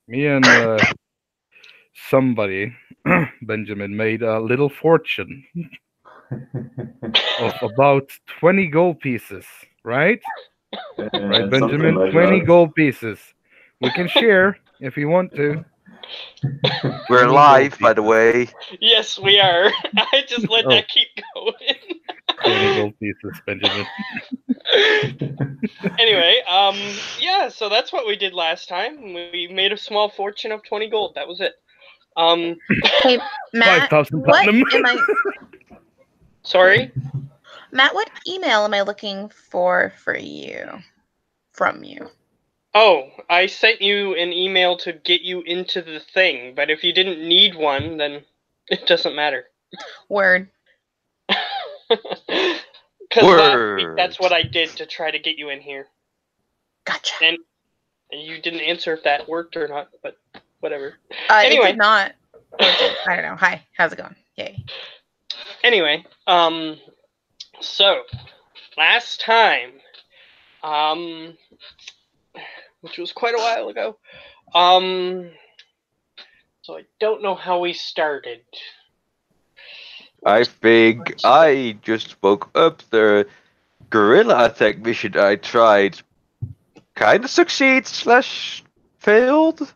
Me and somebody, Benjamin, made a little fortune of about 20 gold pieces, right? Right, Something Benjamin? like 20 that. gold pieces. We can share if you want to. We're 20 gold live, by the pieces. way. Yes, we are. I just let Oh. that keep going. 20 gold pieces, Benjamin. Anyway, yeah, so that's what we did last time. We made a small fortune of 20 gold. That was it. Hey, Matt, 5,000 what platinum. am I? Sorry? Matt, what email am I looking for you? From you? Oh, I sent you an email to get you into the thing, but if you didn't need one, then it doesn't matter. Word. Because last week, that's what I did to try to get you in here. Gotcha. And you didn't answer if that worked or not, but whatever. It Anyway. did not. I don't know. Hi, how's it going? Yay. Anyway, so last time, which was quite a while ago, so I don't know how we started. I think I just woke up. The guerrilla attack mission I tried kind of succeeds / failed.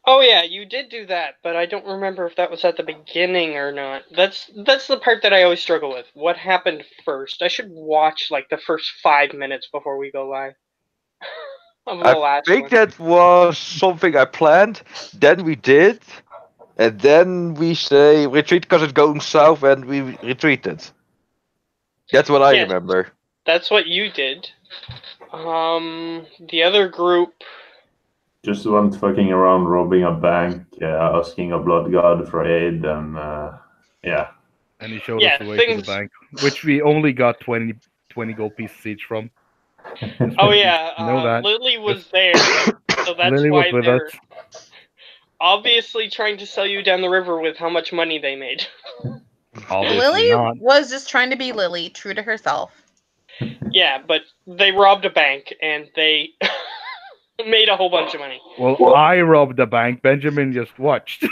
Oh yeah, you did do that, but I don't remember if that was at the beginning or not. That's the part that I always struggle with. What happened first? I should watch like the first 5 minutes before we go live. Of the I last think one. that was something I planned. Then we did, and then we say retreat because it's going south, and we retreated. That's what I remember. That's what you did. The other group just went fucking around robbing a bank, asking a blood god for aid, and yeah. And he showed us the way to the bank, which we only got 20 gold pieces each from. Oh yeah, know that. Lily was there, so that's Lily why was with they're us. obviously trying to sell you down the river with how much money they made. Obviously Lily not. was just trying to be Lily, true to herself. Yeah, but they robbed a bank and they made a whole bunch of money. Well, I robbed the bank. Benjamin just watched.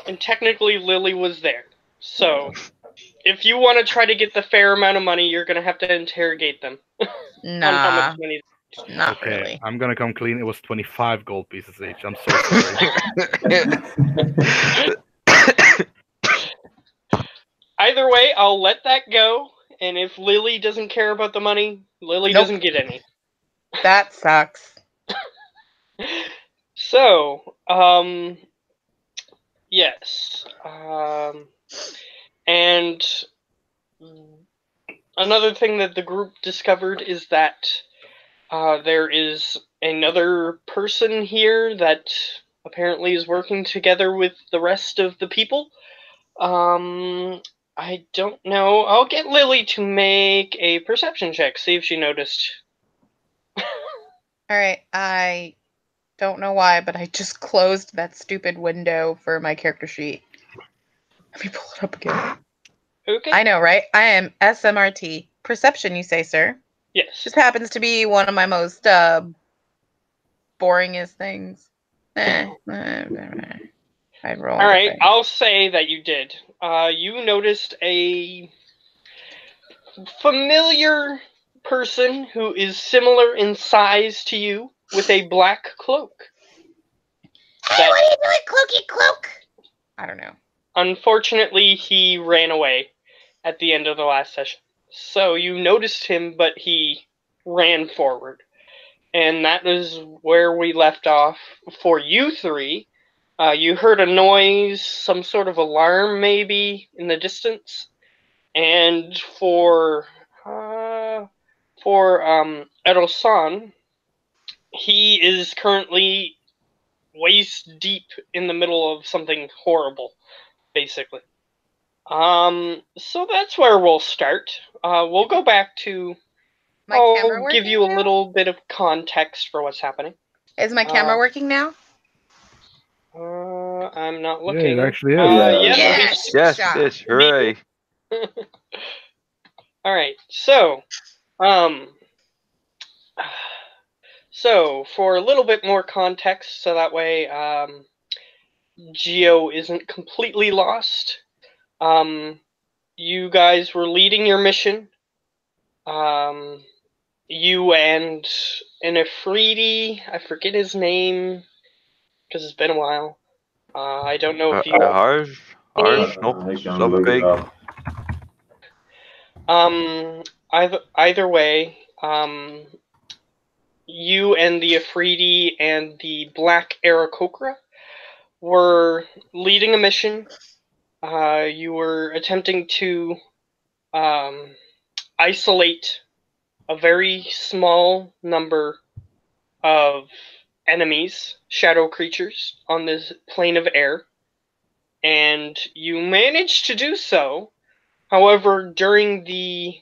And technically, Lily was there. So, if you want to try to get the fair amount of money, you're going to have to interrogate them. Nah. On how much money. Not okay, really. I'm going to come clean. It was 25 gold pieces each. I'm so sorry. Either way, I'll let that go. And if Lily doesn't care about the money, Lily doesn't get any. That sucks. So, yes. And another thing that the group discovered is that there is another person here that apparently is working together with the rest of the people. I don't know. I'll get Lily to make a perception check, see if she noticed. Alright, I don't know why, but I just closed that stupid window for my character sheet. Let me pull it up again. Okay. I know, right? I am SMRT. Perception, you say, sir? Yes. Just happens to be one of my most boringest things. I'd roll. Alright, I'll say that you did. You noticed a familiar person who is similar in size to you with a black cloak. Hey, what are you doing, Cloaky Cloak? I don't know. Unfortunately, he ran away at the end of the last session. So you noticed him, but he ran forward. And that is where we left off for you three. You heard a noise, some sort of alarm maybe in the distance. And for Erosan, he is currently waist deep in the middle of something horrible, basically. So that's where we'll start. We'll go back to... I'll give you a little bit of context for what's happening. Is my camera working now? I'm not looking. Yeah, it actually is. Yes, it is. Hooray. Alright, so, So, for a little bit more context, so that way Geo isn't completely lost, you guys were leading your mission. You and an Afridi, I forget his name, because it's been a while. I don't know if you... Harsh, not I can look it something. up. Either way, you and the Afridi and the Black Aarakocra were leading a mission. You were attempting to isolate a very small number of enemies, shadow creatures, on this plane of air, and you managed to do so. However, during the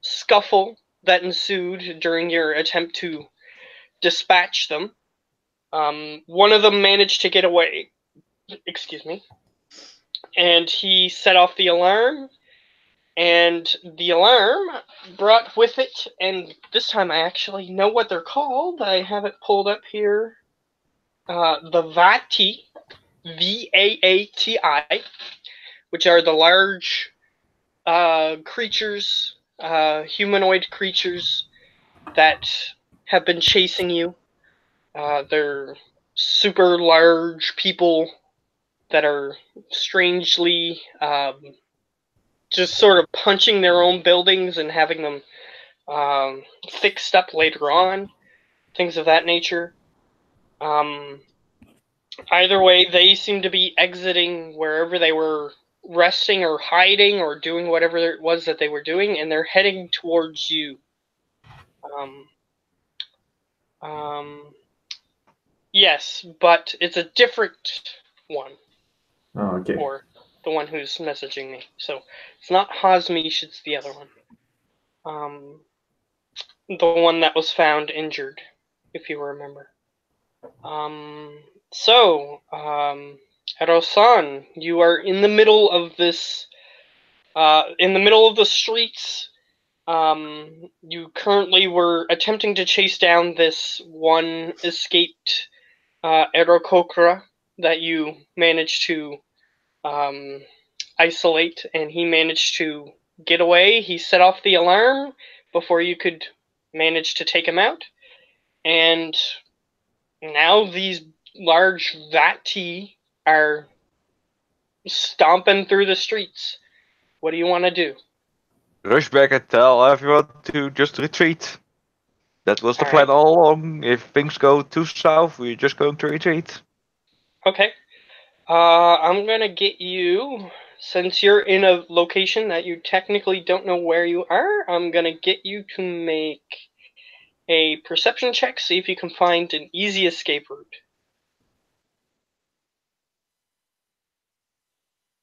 scuffle that ensued during your attempt to dispatch them, one of them managed to get away. Excuse me. And he set off the alarm, and the alarm brought with it, and this time I actually know what they're called. I have it pulled up here. The Vaatti, Vaati, which are the large creatures, humanoid creatures that have been chasing you. They're super large people that are strangely just sort of punching their own buildings and having them fixed up later on, things of that nature. Either way, they seem to be exiting wherever they were resting or hiding or doing whatever it was that they were doing, and they're heading towards you. Yes, but it's a different one. Oh, okay. Or the one who's messaging me. So it's not Hazmish, it's the other one. The one that was found injured, if you remember. Erosan, you are in the middle of this, in the middle of the streets. You currently were attempting to chase down this one escaped Aarakocra that you managed to isolate, and he managed to get away. He set off the alarm before you could manage to take him out, and now these large Vaatti are stomping through the streets. What do you want to do? Rush back and tell everyone to just retreat. That was the All plan right. all along. If things go too south, we're just going to retreat. Okay. I'm gonna get you, since you're in a location that you technically don't know where you are, I'm gonna get you to make a perception check, see if you can find an easy escape route.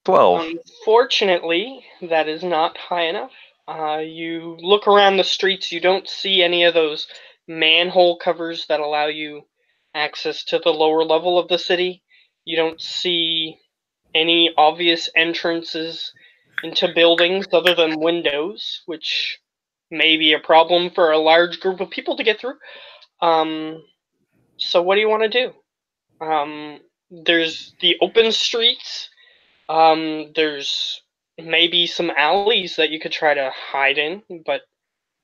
12. Unfortunately, that is not high enough. You look around the streets, you don't see any of those manhole covers that allow you access to the lower level of the city. You don't see any obvious entrances into buildings other than windows, which may be a problem for a large group of people to get through. So what do you want to do? There's the open streets. There's maybe some alleys that you could try to hide in, but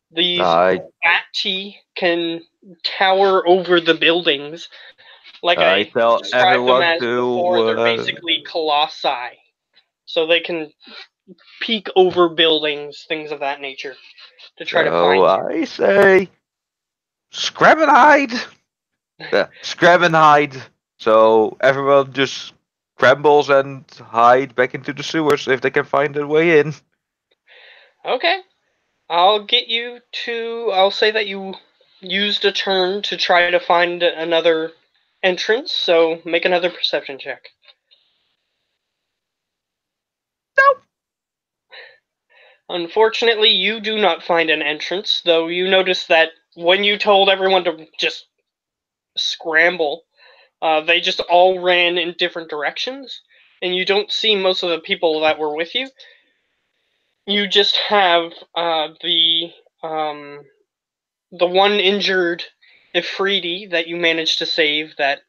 these Vaatti can tower over the buildings. Like I tell described them everyone as before, they're basically colossi. So they can peek over buildings, things of that nature, to try to find you. I say, scrap and hide. Scrap and hide. So everyone just scrambles and hide back into the sewers if they can find their way in. Okay. I'll say that you used a turn to try to find another entrance, so make another perception check. Nope. Unfortunately, you do not find an entrance, though you notice that when you told everyone to just scramble, they just all ran in different directions, and you don't see most of the people that were with you. You just have the one injured Ifriti that you managed to save that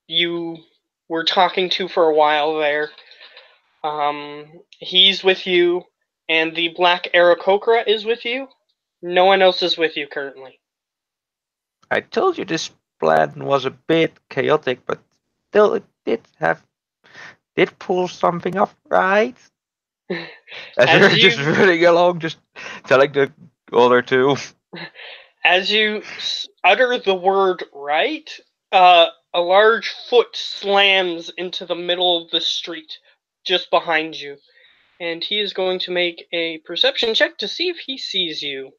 you were talking to for a while there. He's with you, and the Black Aarakocra is with you. No one else is with you currently. I told you this plan was a bit chaotic, but still it did pull something off, right? As As we're you- just running along, just telling the other two. As you utter the word right, a large foot slams into the middle of the street just behind you. And he is going to make a perception check to see if he sees you.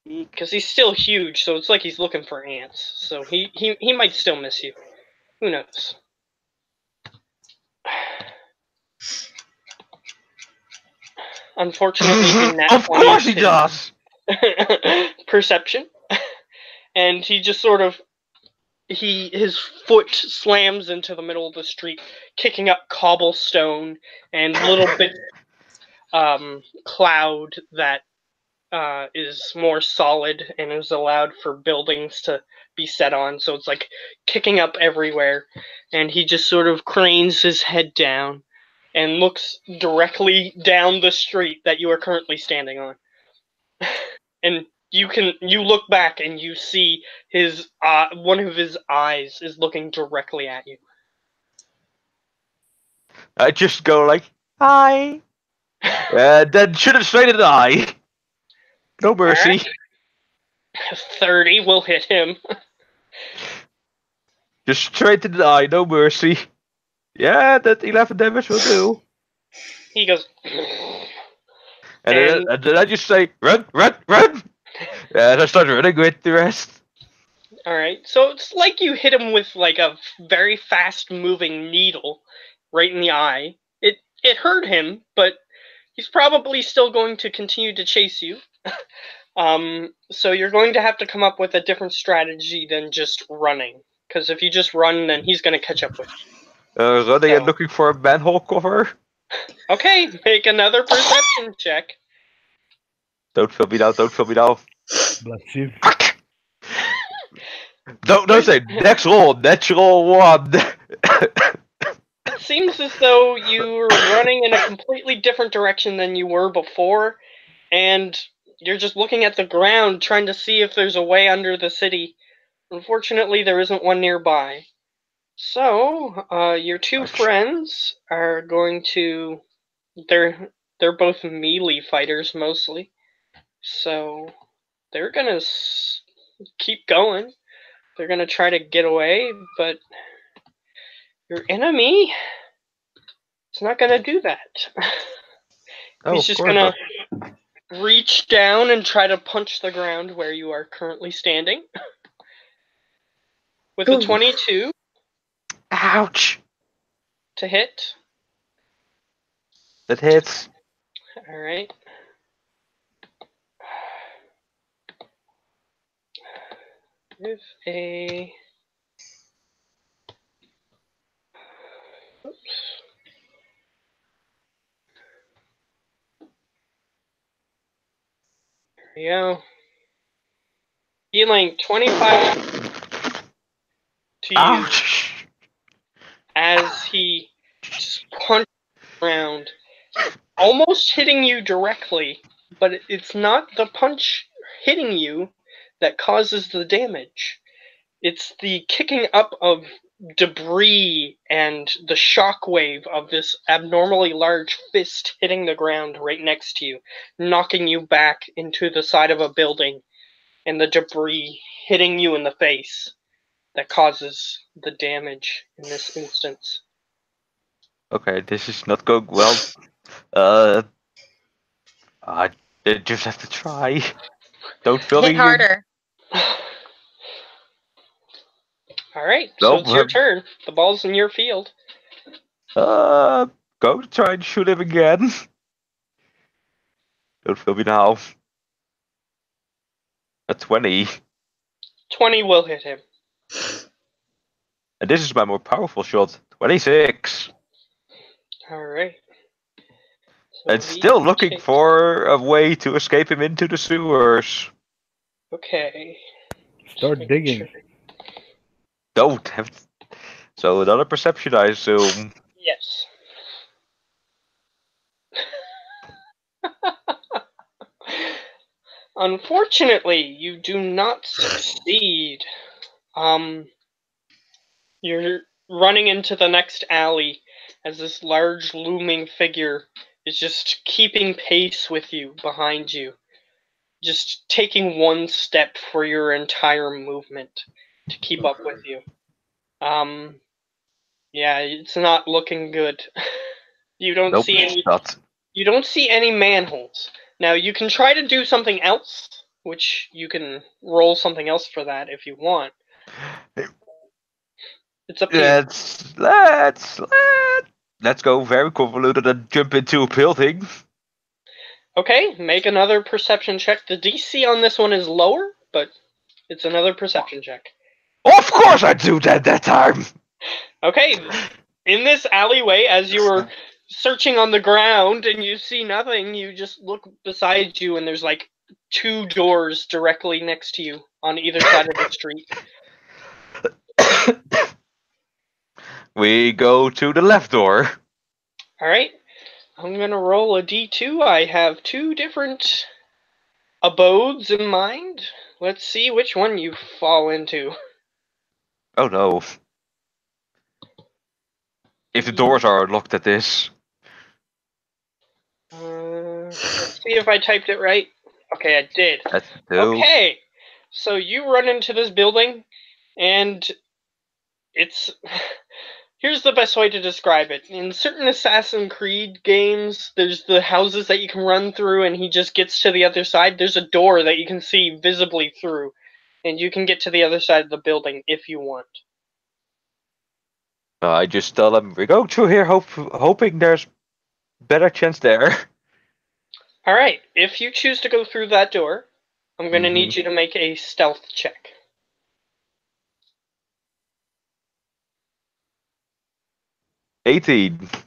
Because he's still huge, so it's like he's looking for ants. So he might still miss you. Who knows? Unfortunately, he nat Of course he 20'd does! perception. And he just sort of his foot slams into the middle of the street, kicking up cobblestone and little bit cloud that is more solid and is allowed for buildings to be set on. So it's like kicking up everywhere. And he just sort of cranes his head down and looks directly down the street that you are currently standing on. And you look back and you see his one of his eyes is looking directly at you. I just go like, hi. Then shoot him straight in the eye. No mercy. 30 will hit him. Just straight in the eye, no mercy. Yeah, that 11 damage will do. He goes. And then I just say, run, run, run! And I start running with the rest. Alright, so it's like you hit him with like a very fast moving needle right in the eye. It hurt him, but he's probably still going to continue to chase you. So you're going to have to come up with a different strategy than just running. Because if you just run, then he's going to catch up with you. Running and looking for a manhole cover. Okay, make another perception check. Don't film me now, don't film me now. Bless you. Don't say natural one. It seems as though you're running in a completely different direction than you were before, and you're just looking at the ground trying to see if there's a way under the city. Unfortunately, there isn't one nearby. So, your two friends are going to... They're both melee fighters, mostly. So, they're gonna keep going. They're gonna try to get away, but your enemy is not gonna do that. He's just gonna reach down and try to punch the ground where you are currently standing. With a 22. Ouch! To hit. That hits. Alright. With a... Oops. There we go. Healing 25 to you. Ouch! As he just punches around, almost hitting you directly, but it's not the punch hitting you that causes the damage. It's the kicking up of debris and the shockwave of this abnormally large fist hitting the ground right next to you, knocking you back into the side of a building, and the debris hitting you in the face that causes the damage in this instance. Okay, this is not going well. I just have to try. Don't film me. Hit harder. Alright, Nope, so it's your turn. The ball's in your field. Go to try and shoot him again. Don't film me now. A 20. 20 will hit him. And this is my more powerful shot. 26. Alright. So And still looking for a way to escape him into the sewers. Okay. Start digging. Don't have. So another perception, I assume. Yes. Unfortunately, you do not succeed. You're running into the next alley as this large looming figure is just keeping pace with you behind you. Just taking one step for your entire movement to keep up with you. Yeah, it's not looking good. You don't Nope, see it's any not. You don't see any manholes. Now, you can try to do something else, which you can roll something else for that if you want. It's up to you. Let's go very convoluted and jump into a building. Okay, make another perception check. The DC on this one is lower, but it's another perception check. Of course I do that time. Okay, in this alleyway, as you were searching on the ground and you see nothing, you just look beside you and there's like 2 doors directly next to you on either side of the street. We go to the left door. Alright, I'm gonna roll a d2. I have 2 different abodes in mind. Let's see which one you fall into. Oh no. If the doors are locked at this. Let's see if I typed it right. Okay, I did. That's two. Okay, so you run into this building, and it's... Here's the best way to describe it. In certain Assassin's Creed games, there's the houses that you can run through, and he just gets to the other side. There's a door that you can see visibly through, and you can get to the other side of the building if you want. I just tell them we're going through here, hoping there's better chance there. Alright, if you choose to go through that door, I'm going to need you to make a stealth check. $18.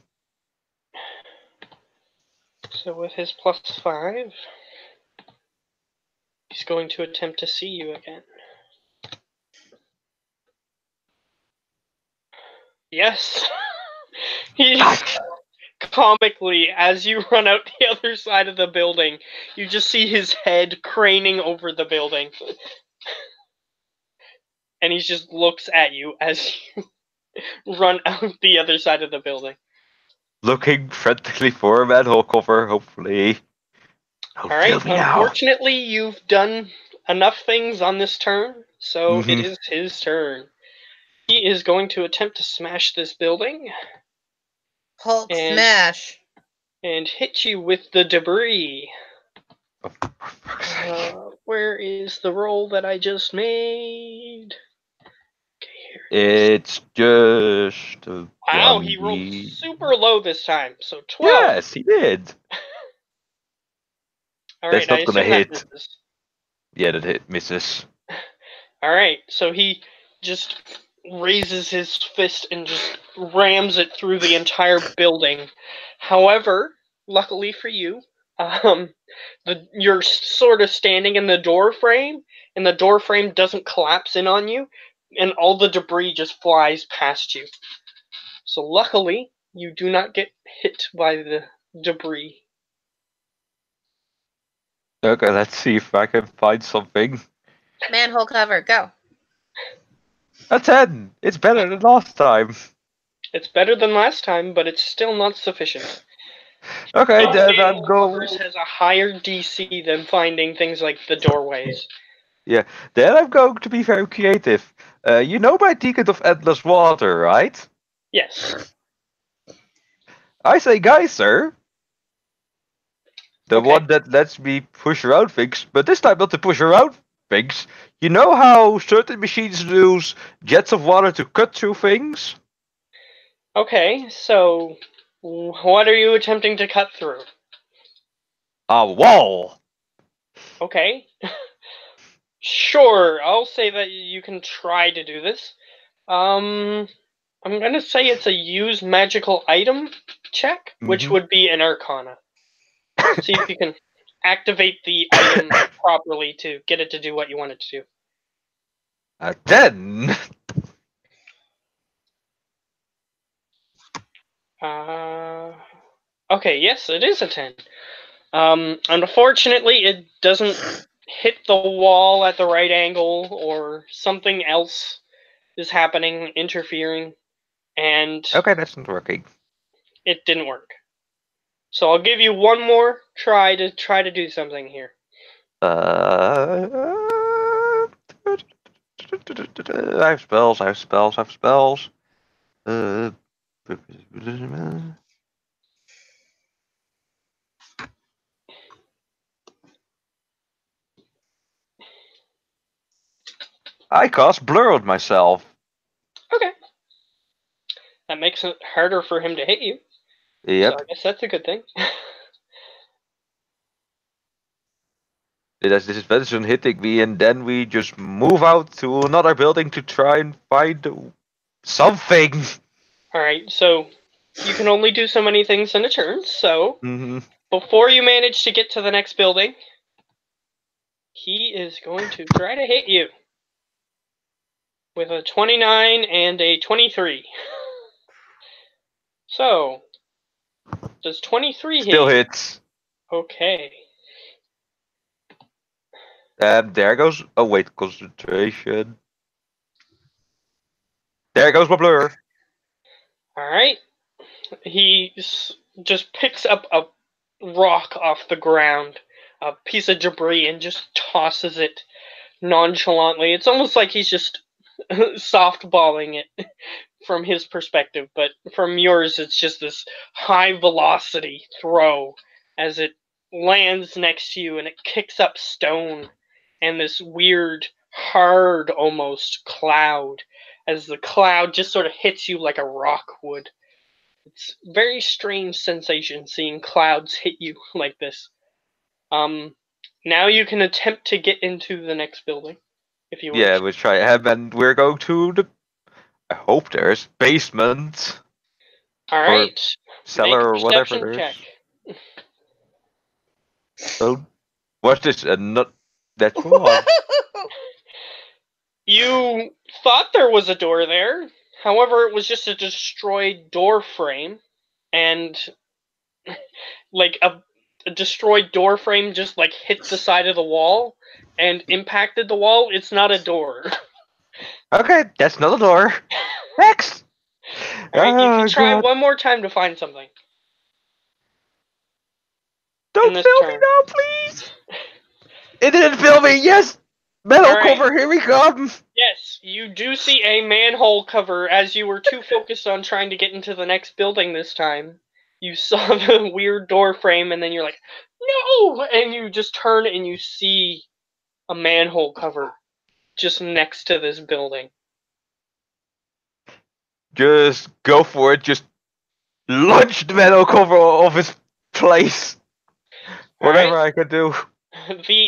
So with his +5, he's going to attempt to see you again. Yes! He comically, as you run out the other side of the building, you just see his head craning over the building. And he just looks at you as you run out the other side of the building. Looking frantically for a manhole cover, hopefully. Alright, unfortunately, you've done enough things on this turn, so it is his turn. He is going to attempt to smash this building. Hulk smash. And hit you with the debris. Where is the roll that I just made? Okay, here. It's just. Wow, he rolled super low this time. So 12. Yes, he did. Alright, that's not gonna hit. Misses. Yeah, that hit misses. Alright, so he just raises his fist and just rams it through the entire building. However, luckily for you, you're sort of standing in the door frame, and the door frame doesn't collapse in on you, and all the debris just flies past you. So luckily, you do not get hit by the debris. Okay, let's see if I can find something. Manhole cover, go. A 10! It's better than last time. It's better than last time, but it's still not sufficient. Okay, then I'm going. Has a higher DC than finding things like the doorways. Yeah, then I'm going to be very creative. You know my ticket of endless water, right? Yes. I say geyser. The one that lets me push around things, but this time not to push around things. You know how certain machines use jets of water to cut through things? Okay, so what are you attempting to cut through? A wall! Okay. Sure, I'll say that you can try to do this. I'm gonna say it's a use magical item check, which would be an Arcana. See if you can activate the item properly to get it to do what you want it to do. 10. Okay, yes, it is a 10. Unfortunately, it doesn't hit the wall at the right angle, or something else is happening, interfering, and Okay, that's not working. it didn't work. So I'll give you one more try to do something here. I have spells, I have spells, I have spells. I cast Blur on myself. Okay. That makes it harder for him to hit you. Yep. So I guess that's a good thing. It has disadvantage on hitting me, and then we just move out to another building to try and find something. Alright, so you can only do so many things in a turn, so Mm-hmm. before you manage to get to the next building, he is going to try to hit you with a 29 and a 23. So, does 23 Still hit? hits. Okay. And there goes. Oh wait, concentration. There goes my blur. Alright. He just picks up a rock off the ground, a piece of debris, and just tosses it nonchalantly. It's almost like he's just softballing it from his perspective, but from yours, it's just this high velocity throw as it lands next to you and it kicks up stone and this weird, hard almost cloud as the cloud just sort of hits you like a rock would. It's a very strange sensation seeing clouds hit you like this. Now you can attempt to get into the next building if you Yeah, wish. we try him, and we're going to the. I hope there's basement, All right, make a cellar, or whatever perception there check. is. Oh, what's this? Not that's one. You thought there was a door there. However, it was just a destroyed door frame, and like a destroyed door frame just like hit the side of the wall and impacted the wall. It's not a door. Okay, that's not a door. Next. All right, you can Oh try god! one more time to find something. Don't this film me turn. now, please. It didn't film me. Yes. Metal All right. cover. Here we come. Yes, you do see a manhole cover as you were too focused on trying to get into the next building this time. You saw the weird door frame and then you're like, no! And you just turn and you see a manhole cover just next to this building. Just go for it. Just launch the metal cover off his place. Whatever I could do.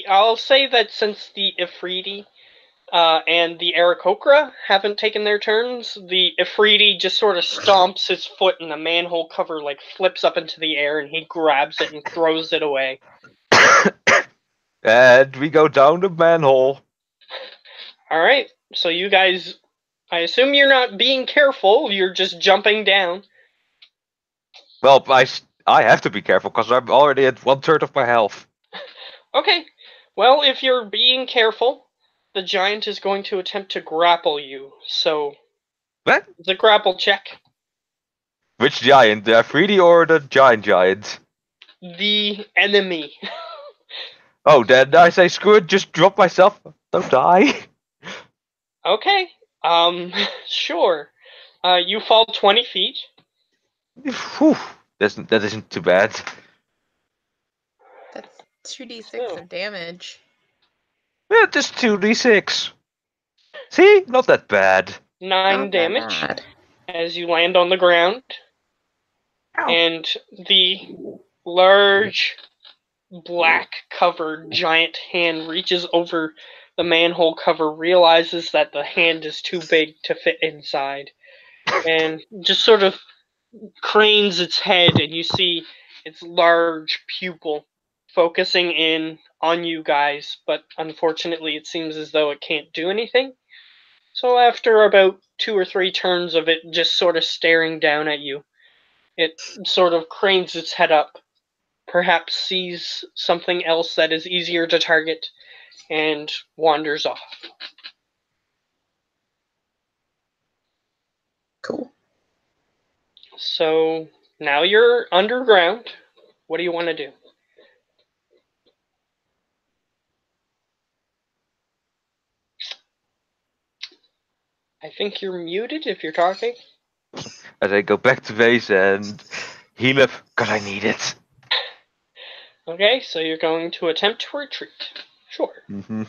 I'll say that since the Ifriti and the Aarakocra haven't taken their turns, the Ifriti just sort of stomps his foot and the manhole cover like flips up into the air and he grabs it and throws it away. And we go down the manhole. Alright, so you guys, I assume you're not being careful, you're just jumping down. Well, I have to be careful because I'm already at 1/3 of my health. Okay, well, if you're being careful, the giant is going to attempt to grapple you, so... What? It's a grapple check. Which giant? The Afridi or the giant? The enemy. Oh, then I say screw it, just drop myself. Don't die. Okay, sure. You fall 20 feet. Whew. That isn't too bad. That's 2d6 So. of damage. Yeah, just 2d6. See? Not that bad. 9 Not that damage bad. as you land on the ground. Ow. And the large, black-covered giant hand reaches over the manhole cover, realizes that the hand is too big to fit inside, and just sort of cranes its head, and you see its large pupil focusing in on you guys, but unfortunately it seems as though it can't do anything. So after about 2 or 3 turns of it just sort of staring down at you, it sort of cranes its head up, perhaps sees something else that is easier to target, and wanders off. Cool. So now you're underground. What do you want to do? I think you're muted if you're talking. As I go back to base and heal up, because I need it. Okay, so you're going to attempt to retreat. Sure. Mm-hmm.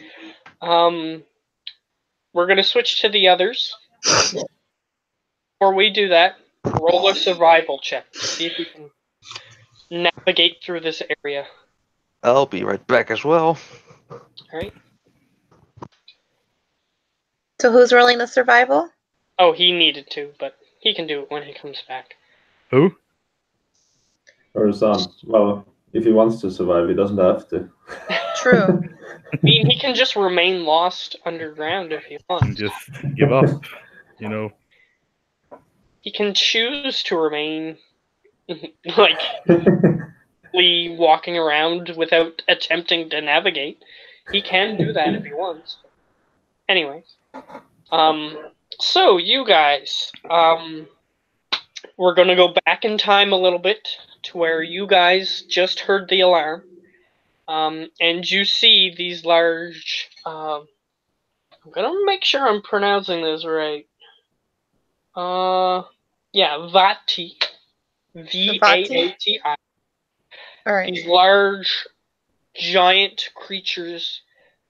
We're going to switch to the others. Before we do that, roll a survival check. See if you can navigate through this area. I'll be right back as well. Alright. So who's rolling the survival? Oh, he needed to, but he can do it when he comes back. Who? Or some. Well, if he wants to survive, he doesn't have to. True. I mean, he can just remain lost underground if he And wants. just give up. You know. He can choose to remain, like, walking around without attempting to navigate. He can do that if he wants. Anyways. So, you guys, we're gonna go back in time a little bit to where you guys just heard the alarm. And you see these large, I'm gonna make sure I'm pronouncing this right. Yeah, Vaatti. Vaatti. All right. These large, giant creatures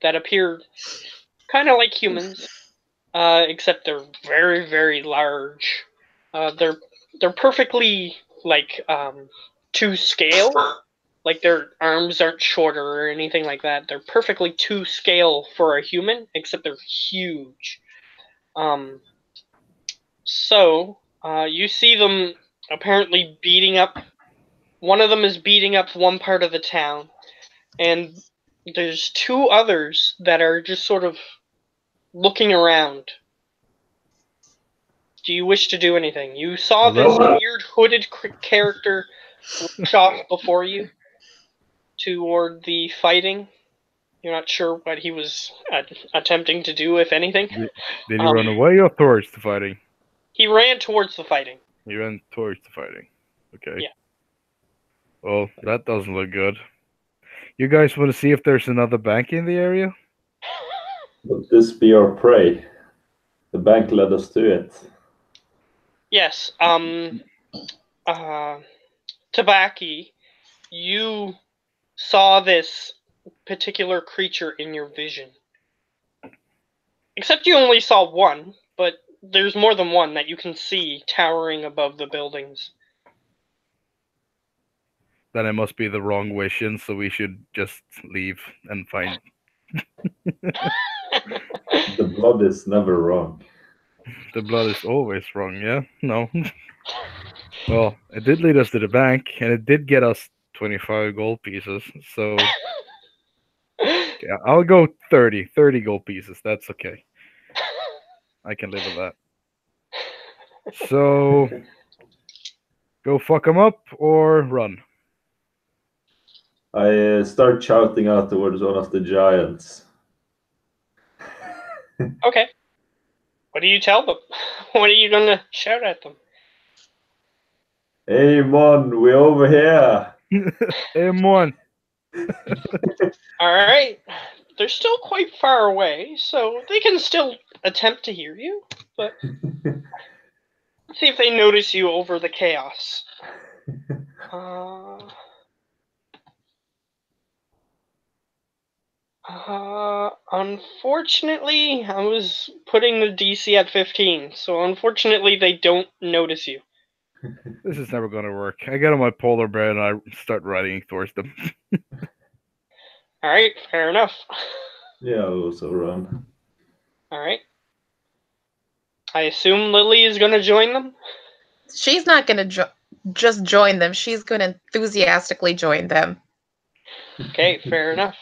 that appear kind of like humans, except they're very, very large. They're perfectly to scale. Like their arms aren't shorter or anything like that. They're perfectly to scale for a human, except they're huge. So you see them apparently beating up. One of them is beating up one part of the town, and there's 2 others that are just sort of looking around. Do you wish to do anything? You saw this weird hooded character rush off before you toward the fighting. You're not sure what he was attempting to do, if anything. Did he run away or towards the fighting? He ran towards the fighting. He ran towards the fighting. Okay. Yeah. Well, that doesn't look good. You guys want to see if there's another bank in the area? Would this be our prey? The bank led us to it. Yes. Tabaki, you saw this particular creature in your vision. Except you only saw one, but there's more than one that you can see towering above the buildings. Then it must be the wrong vision, so we should just leave and find. The blood is never wrong. The blood is always wrong, yeah? No. Well, it did lead us to the bank, and it did get us 25 gold pieces, so... Yeah, I'll go 30 gold pieces, that's okay. I can live with that. So... Go fuck them up, or run? I start shouting out towards one of the giants. Okay. What do you tell them? What are you gonna shout at them? Hey, Mon, we over here. M1. Alright. They're still quite far away, so they can still attempt to hear you, but let's see if they notice you over the chaos. Unfortunately, I was putting the DC at 15, so unfortunately they don't notice you. This is never gonna work. I get on my polar bear and I start riding towards them. Alright, fair enough. Yeah, I'll also run. Alright. I assume Lily is gonna join them? She's not going to just join them. She's going to enthusiastically join them. Okay, fair enough.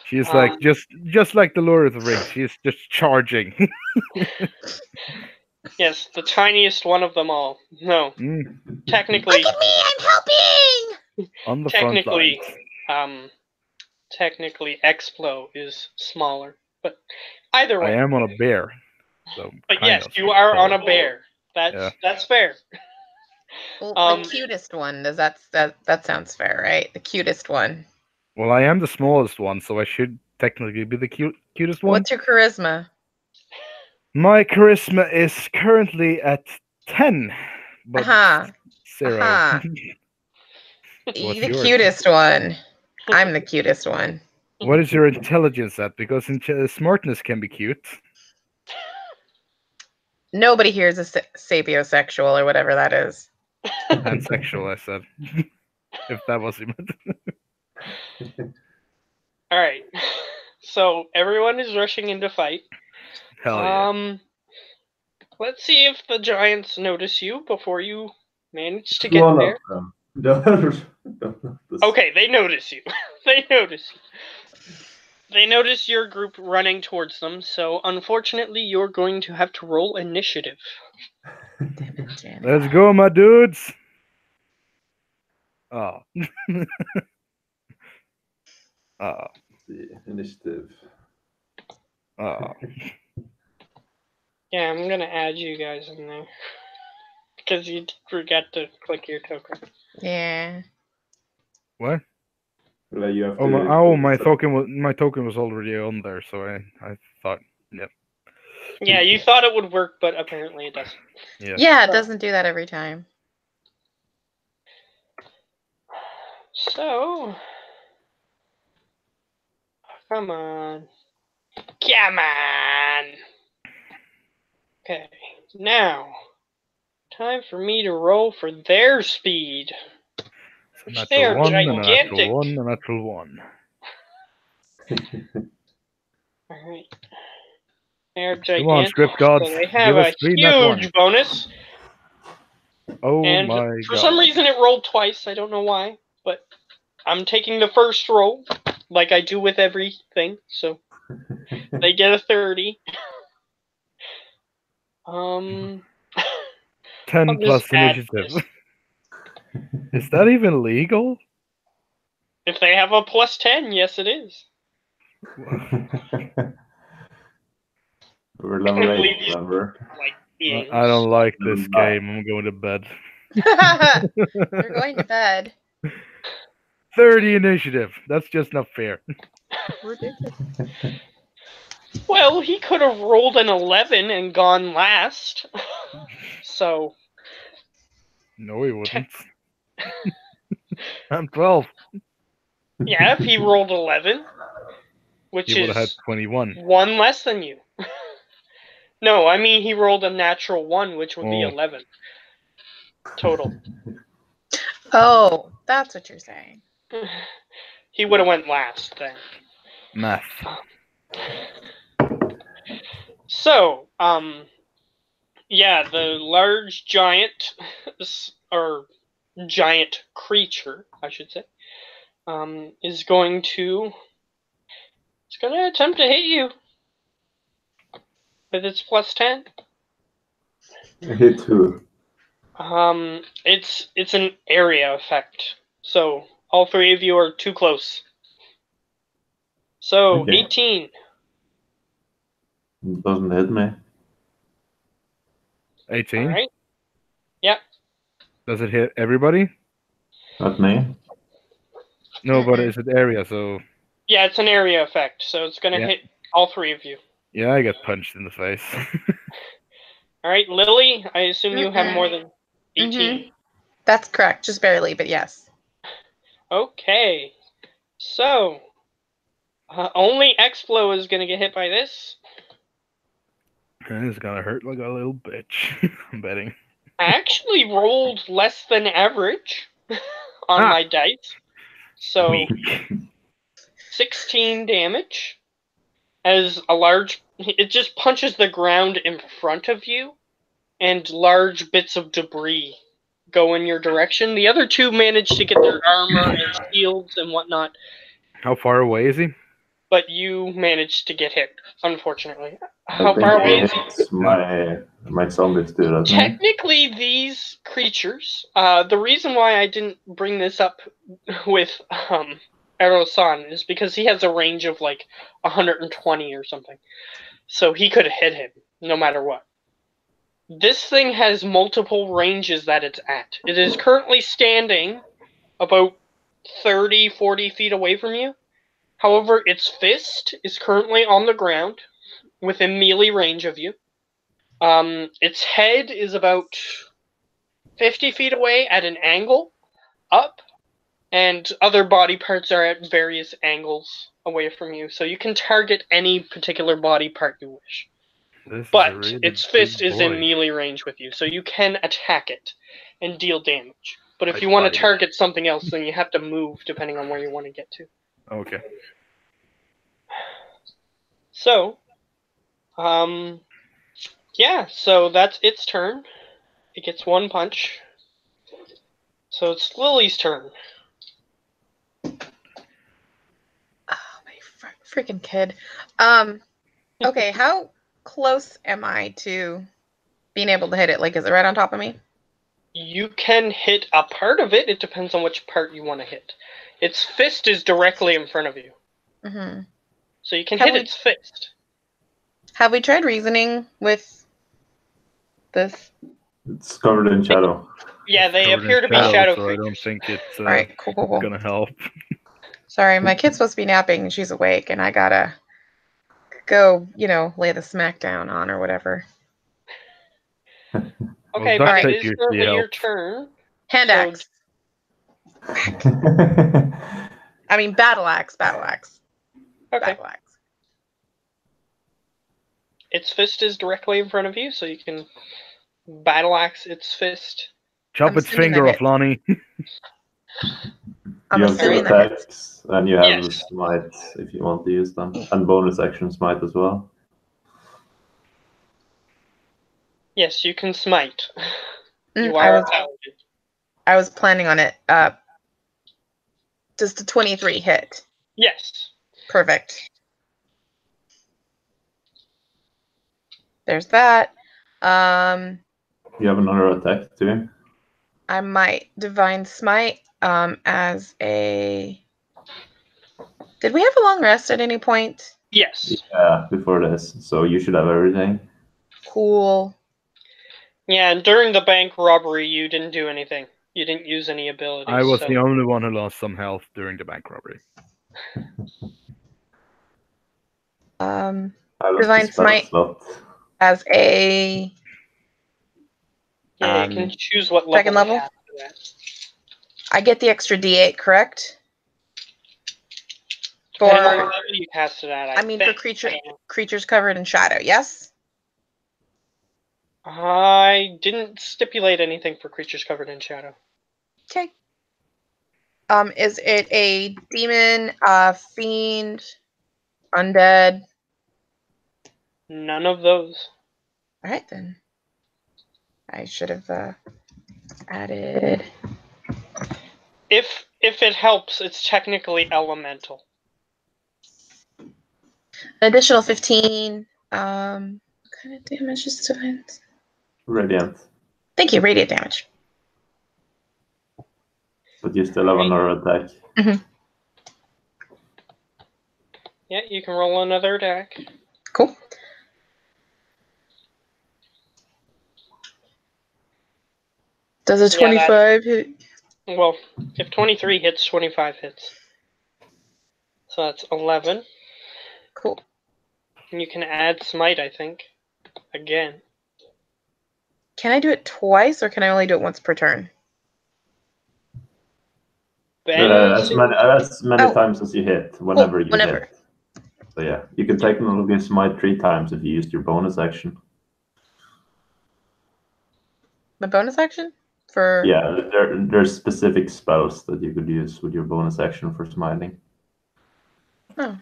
She's like just like the Lord of the Rings. She's just charging. Yes, the tiniest one of them all. No, Mm, technically, Look at me, I'm helping! on the front technically, lines. technically, Explo is smaller, but either I way. am on a bear, so But kind yes, of. you are on tall. a bear. That's fair. Well, Um, the cutest one. Does that sounds fair, right? The cutest one. Well, I am the smallest one, so I should technically be the cutest one. What's your charisma? My charisma is currently at 10, but Aha. 0. Aha. What's The yours? cutest one. I'm the cutest one. What is your intelligence at? Because smartness can be cute. Nobody here is a sapiosexual or whatever that is. Pansexual, I said. If that was it. all right. So everyone is rushing into fight. Hell yeah. Let's see if the giants notice you before you manage to Just get one there. of them. Don't notice. Okay, they notice you. They notice you. They notice your group running towards them, so unfortunately you're going to have to roll initiative. Let's go, my dudes. Oh. Oh. The initiative. Oh. Yeah, I'm gonna add you guys in there. Because you forgot to click your token. Yeah. What? Well, you have Oh, to my token was already on there, so I thought, yep. Yeah, you thought it would work, but apparently it doesn't. Yeah. Yeah, it doesn't do that every time. So, come on. Come on! Okay, now, time for me to roll for their speed. So They are natural 1, a gigantic. natural 1, a natural 1. Alright. They're Come on, gigantic, script gods. so they have Give us a 3 nat 1. huge bonus. Oh And my for god. some reason it rolled twice, I don't know why, but I'm taking the first roll, like I do with everything, so they get a 30. 10 I'll plus just add initiative. this. Is that even legal? If they have a plus 10, yes it is. We're level Technically, 8, remember? like beings. I don't like this Level 9. game. I'm going to bed. You're going to bed. 30 initiative. That's just not fair. Ridiculous. Well, he could have rolled an 11 and gone last. So, No, he wouldn't. I'm 12. yeah, if he rolled 11, which He would have had is 21. one less than you. No, I mean he rolled a natural 1, which would be Oh. 11 total. Oh, that's what you're saying. He would have went last then. Math. So, yeah, the large giant, or giant creature, I should say, is going to attempt to hit you with its plus 10. Hit who? It's an area effect, so all three of you are too close. So, Okay. 18. Doesn't hit me. 18. All right. Yep. Does it hit everybody? Not me. No, but it's an area, so Yeah, it's an area effect, so it's gonna Yeah. hit all three of you. yeah, I get punched in the face. All right, Lily, I assume you have more than 18. That's correct, just barely, but yes. Okay, so only Explo is gonna get hit by this. And it's gonna hurt like a little bitch. I'm betting. I actually rolled less than average on my dice, so Weak. 16 damage. As a large, it just punches the ground in front of you, and large bits of debris go in your direction. The other two managed to get their armor and shields and whatnot, How far away is he? but you managed to get hit, unfortunately. I How think far he away is he? hits my zombies too, doesn't he? Technically, these creatures. The reason why I didn't bring this up with Eero-san is because he has a range of like 120 or something, so he could hit him no matter what. This thing has multiple ranges that it's at. It is currently standing about 30, 40 feet away from you. However, its fist is currently on the ground within melee range of you. Its head is about 50 feet away at an angle up, and other body parts are at various angles away from you. So you can target any particular body part you wish. This is a But really its big fist is in boy. melee range with you, so you can attack it and deal damage. But if I you want fight to it. target something else, then you have to move depending on where you want to get to. Okay. So, yeah, so that's its turn. It gets one punch. So it's Lily's turn. Oh, my freaking kid. Okay, how close am I to being able to hit it? Like, is it right on top of me? You can hit a part of it. It depends on which part you want to hit. Its fist is directly in front of you. Mm-hmm. So you can Have hit we- its fist. Have we tried reasoning with this? It's covered in shadow. Yeah, they Covered in appear to be shadow, shadow so I don't creatures. think it's All right, cool. gonna help. Sorry, my kid's supposed to be napping and she's awake, and I gotta go, lay the smack down on or whatever. Okay, Well, but duct it tape is usually currently your helps. turn. Hand So- axe. I mean, battle axe. Okay. Battle axe. Its fist is directly in front of you, so you can battle axe its fist. Chop I'm its assuming finger that off, Lonnie. I'm You have two assuming that hits. attacks, and you have Yes. smite if you want to use them, and bonus action smite as well. Yes, you can smite. You I are a was paladin. I was planning on it. Does the 23 hit? Yes. Perfect. There's that. You have another attack too. I might divine smite as a. Did we have a long rest at any point? Yes. Yeah, before this, so you should have everything. Cool. Yeah, and during the bank robbery, you didn't do anything. You didn't use any abilities. I was so. the only one who lost some health during the bank robbery. I lost Divine the spell smite. slot. As a Yeah, you can choose what level. second level? you have for that. I get the extra D8, correct? Depending on For what level you cast it at, I mean for think. creatures covered in shadow, yes? I didn't stipulate anything for creatures covered in shadow. Okay. Is it a demon, fiend, undead? None of those. Alright then. I should have added. If it helps, it's technically elemental. An additional 15. What kind of damage is divine? Radiant, Thank you, radiant damage. but you still have another attack. Yeah, you can roll another attack. Cool. Does a 25 hit? Well, if 23 hits, 25 hits. So that's 11. Cool. And you can add smite, I think. Again. Can I do it twice, or can I only do it once per turn? As many Oh. times as you hit, whenever you whenever. hit. So yeah, you can technically smite 3 times if you used your bonus action. My bonus action? For Yeah, there's specific spells that you could use with your bonus action for smiting. Oh.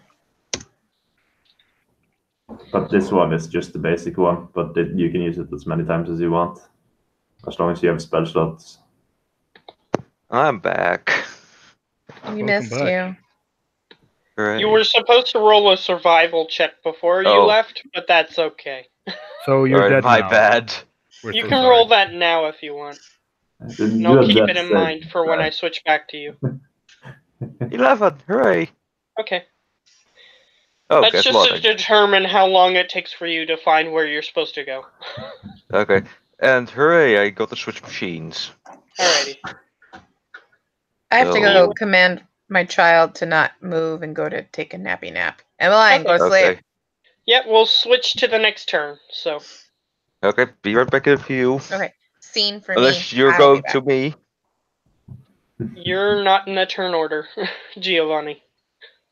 But this one is just the basic one, but you can use it as many times as you want, as long as you have spell slots. I'm back. We Welcome missed back. you. Hooray. You were supposed to roll a survival check before you Oh. left, but that's okay. So you're Alright, dead my now. bad. We're You so can sorry. roll that now if you want. And I'll keep it in mind for when I switch back to you. 11. Hooray. Okay. Oh, That's guess just what? to determine how long it takes for you to find where you're supposed to go. Okay. And hooray, I got to switch machines. Alrighty. I have to So- go command my child to not move and go to take a nappy nap. Emmeline, go to sleep. Okay. Yeah, we'll switch to the next turn. So Okay, be right back in a few. Okay. Scene for Unless me. you're I'll be going to back. me. you're not in a turn order, Giovanni.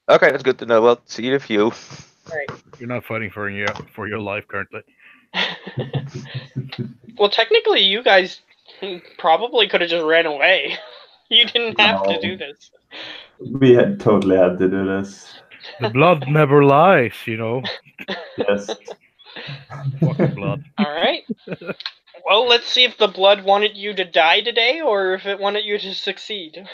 Okay, that's good to know. Well, see you in a few. Alright. You're not fighting for your life currently. Well, technically, you guys probably could have just ran away. You didn't have to do this. We had totally had to do this. The blood never lies, you know. Yes. Fucking blood. Alright. Well, let's see if the blood wanted you to die today or if it wanted you to succeed.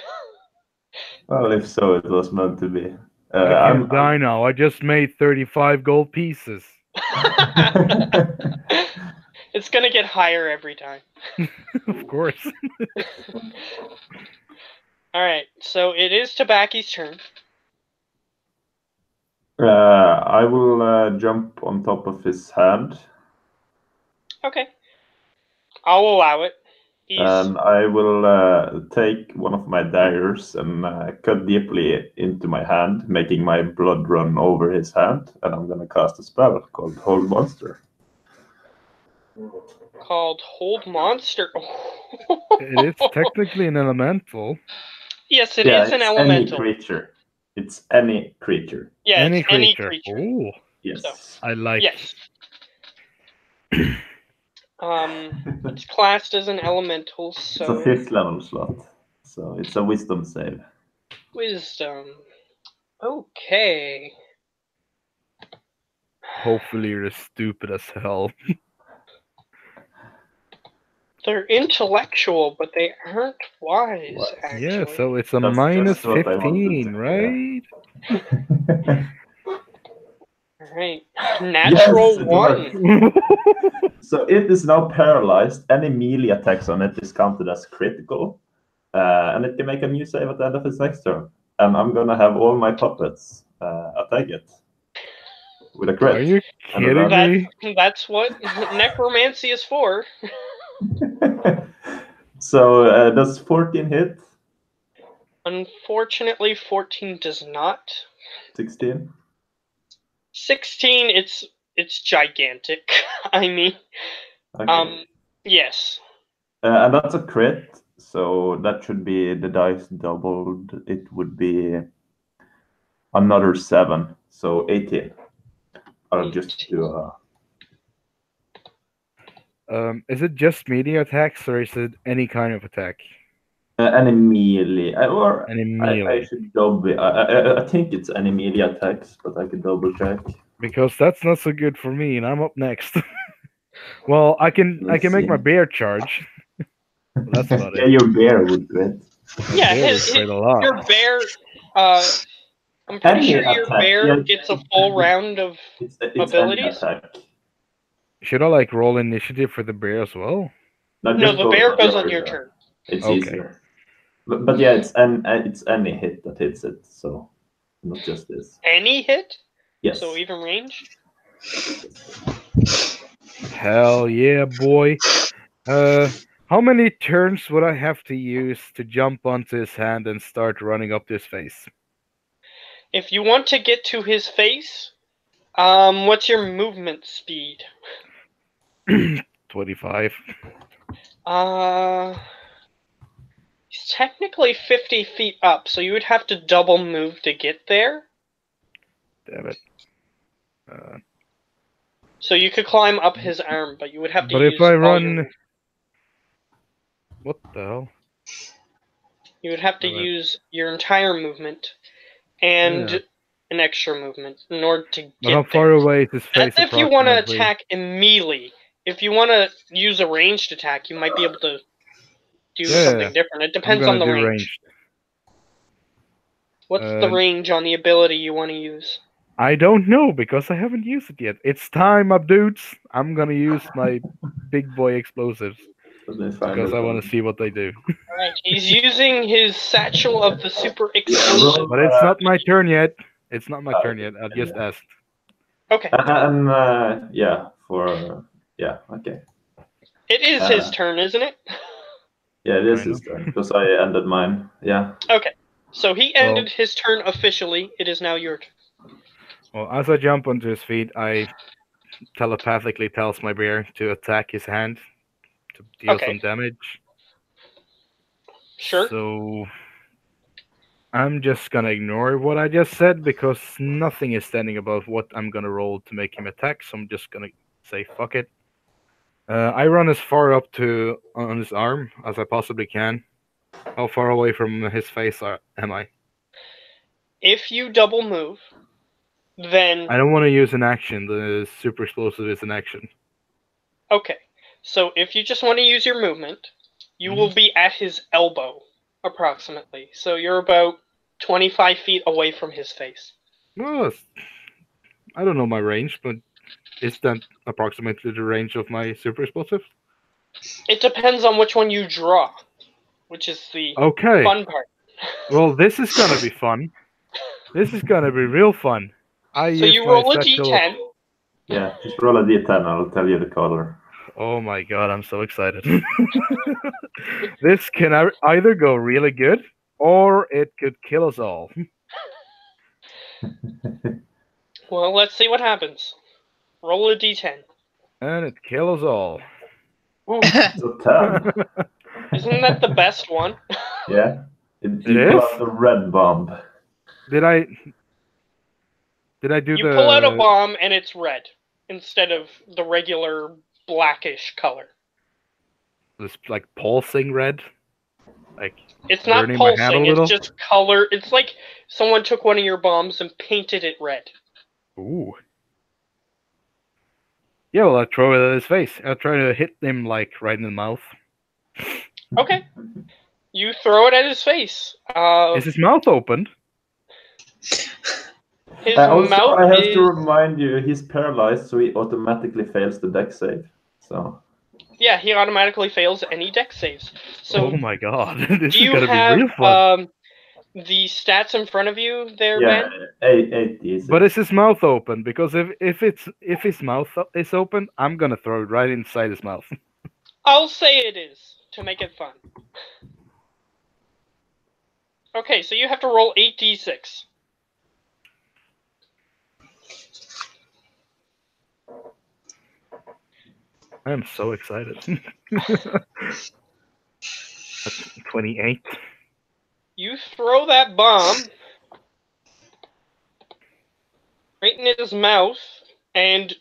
Well, if so, it was meant to be. I can't die now. I just made 35 gold pieces. It's gonna get higher every time. Of course. Alright, so it is Tabaki's turn. I will jump on top of his hand, Okay. I'll allow it. and I will take one of my daggers and cut deeply into my hand, making my blood run over his hand, and I'm gonna cast a spell called Hold Monster. Called Hold Monster. It is technically an elemental. Yes, it is an it's elemental. any creature. It's any creature. Yeah, Any it's any creature. creature. Ooh, Yes. So, I like. Yes. It's classed as an elemental, It's so a 5th level slot, so it's a wisdom save. wisdom. Okay. Hopefully you're stupid as hell. They're intellectual, but they aren't wise, Wise. actually. Yeah, so it's a That's minus just what I wanted 15, to right? Alright. Natural Yes, it one. So it is now paralyzed. Any melee attacks on it is counted as critical, and it can make a new save at the end of its next turn. And I'm gonna have all my puppets attack it with a crit. Are you And kidding me? That's what necromancy is for. So does 14 hit? Unfortunately, 14 does not. 16? 16, it's gigantic. I mean, Okay. yes. And that's a crit, so that should be the dice doubled. It would be another 7, so 18. I'll just do a... Is it just melee attacks or is it any kind of attack? Any melee, or Any I melee? should double. I think it's any melee attacks, but I could double check. Because that's not so good for me, and I'm up next. Well, I can Let's make see. my bear charge. But that's about Yeah, it. your bear would crit. My Yeah, bear would crit a lot. your bear. I'm pretty Any sure your attack, bear yeah, gets a full round of It's abilities. any attack. Should I like roll initiative for the bear as well? No, just the go bear for goes on yours, your turn. It's Okay. easier. But yeah, it's any hit that hits it, so not just this. Any hit? Yes. So even range? Hell yeah, boy. How many turns would I have to use to jump onto his hand and start running up his face? If you want to get to his face, what's your movement speed? 25. He's technically 50 feet up, so you would have to double move to get there. Damn it. So you could climb up his arm, but you would have to But use if I all run... your... What the hell? You would have to Alright. use your entire movement and Yeah. an extra movement in order to get But how far there. away is his face That's if you want to approximately? attack immediately. If you want to use a ranged attack, you might be able to do Yeah, something different. It I'm depends gonna on the do range. ranged. What's the range on the ability you want to use? I don't know because I haven't used it yet. It's time, my dudes. I'm gonna use my big boy explosives Let me find because it. I want to see what they do. Alright, he's using his satchel of the super Yeah, explosive. But it's not my turn yet. It's not my turn okay. yet. I just asked. Okay, And okay. it is his turn, isn't it? Yeah, it is Kind his of. turn because I ended mine. Yeah. Okay, so he Well- ended his turn officially. It is now your turn. Well, as I jump onto his feet, I telepathically tells my bear to attack his hand to deal Okay. some damage. Sure. So I'm just gonna ignore what I just said because nothing is standing above what I'm gonna roll to make him attack. So I'm just gonna say fuck it. I run as far up to on his arm as I possibly can. How far away from his face am I? If you double move, then I don't want to use an action. The super explosive is an action. okay. So if you just want to use your movement, you will be at his elbow, approximately. So you're about 25 feet away from his face. Well, I don't know my range, but is that approximately the range of my super explosive? It depends on which one you draw, which is the Okay. fun part. Well, this is gonna be fun. This is gonna be real fun. So use you my roll a satchel. d10. Yeah, just roll a d10. I'll tell you the color. Oh my god, I'm so excited. This can either go really good or it could kill us all. Well, let's see what happens. Roll a d10. And it kills us all. It's a 10. Isn't that the best one? Yeah. You It pull is? out the red bomb. Did I do You the pull out a bomb and it's red instead of the regular blackish color. this like pulsing red? Like It's not burning my hand a pulsing, little? it's just color. It's like someone took one of your bombs and painted it red. Ooh. Yeah, well, I'll throw it at his face. I'll try to hit him like right in the mouth. Okay. You throw it at his face. Is his mouth open? His Also, mouth I have is... to remind you, he's paralyzed, so he automatically fails the deck save. So. Yeah, he automatically fails any deck saves. So, Oh my god, this do is you gonna have be real fun. the stats in front of you there, Yeah, Ben? 80. But is his mouth open? Because if his mouth is open, I'm gonna throw it right inside his mouth. I'll say it is, to make it fun. Okay, so you have to roll 8d6. I am so excited. That's 28. You throw that bomb right in his mouth, and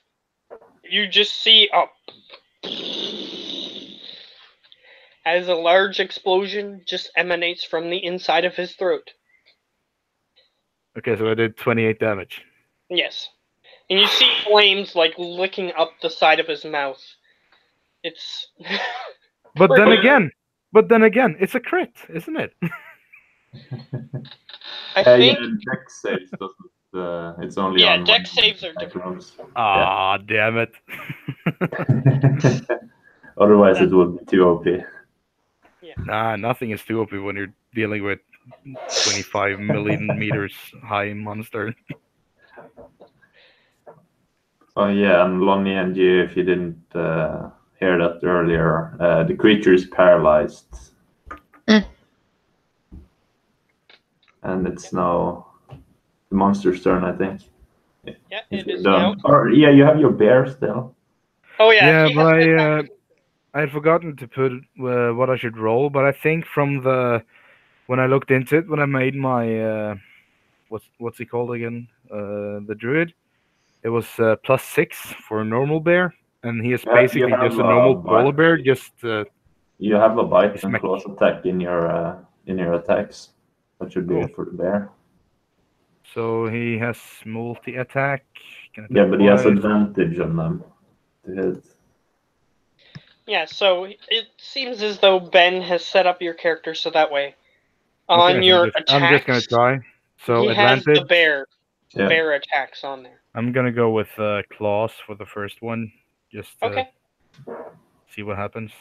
you just see as a large explosion just emanates from the inside of his throat. Okay, so I did 28 damage. Yes. And you see flames like licking up the side of his mouth. It's But then pretty- again, it's a crit, isn't it? I think deck saves doesn't. It's only on. deck saves are different. Rounds. Ah, damn it. Otherwise, it would be too OP. Nah, nothing is too OP when you're dealing with 25 million meters high monster. Oh yeah, and Lonnie and you, if you didn't hear that earlier, the creature is paralyzed. Mm. And it's now the monster's turn, I think. Yeah, If it you're is done. now. Or yeah, you have your bear still. Oh yeah, Yeah, he but has to attack. I had forgotten to put what I should roll, but I think from when I looked into it, when I made my what's he called again? The druid. It was +6 for a normal bear, and he is Yeah, basically you have just a normal a polar bite. bear. Just You have a bite It's and mech. claws attack in your attacks. That should be Oh. it for the bear. so he has multi attack. Yeah, but he has advantage on them to hit. Yeah, so it seems as though Ben has set up your character so that way. Okay, On so your I'm just gonna attacks, try. So he has advantage. the bear Yeah. bear attacks on there. I'm gonna go with claws for the first one, just to Okay. see what happens.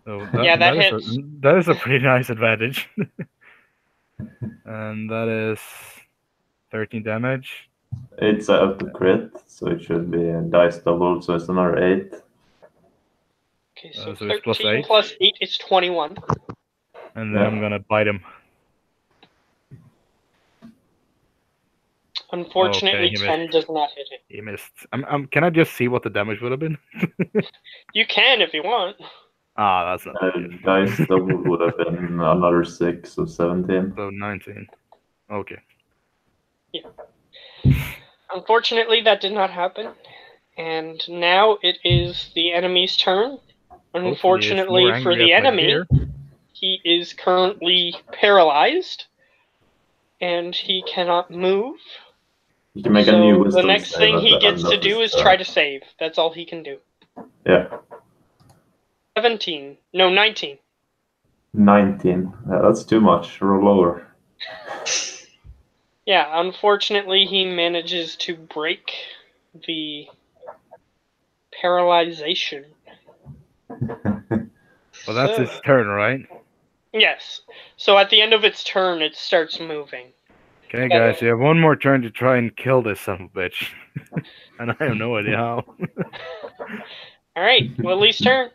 So Yeah, that is hits. that is a pretty nice advantage. And that is 13 damage. It's up to crit, so it should be a dice doubled, so it's another 8. Okay, so So it's plus 13 8. plus 8 is 21. And then Yeah. I'm gonna bite him. Unfortunately, Okay, he 10 missed. does not hit it. He missed. Can I just see what the damage would have been? You can if you want. Ah, that's not that good. Dice doubled would have been another 6, so 17. So 19. Okay. Unfortunately, that did not happen. And now it is the enemy's turn. Hopefully it's Unfortunately more for angry the at my enemy, beer. he is currently paralyzed. And he cannot move. You can make a new So wisdom the next save thing at he the gets end to of do his is try to save. That's all he can do. Yeah. 17. No, 19. 19. That's too much. Roll lower. Yeah, unfortunately, he manages to break the paralyzation. Well, that's So- his turn, right? Yes. So at the end of its turn, it starts moving. Okay, guys, you have one more turn to try and kill this son of a bitch. And I have no idea how. All right, Lily's turn.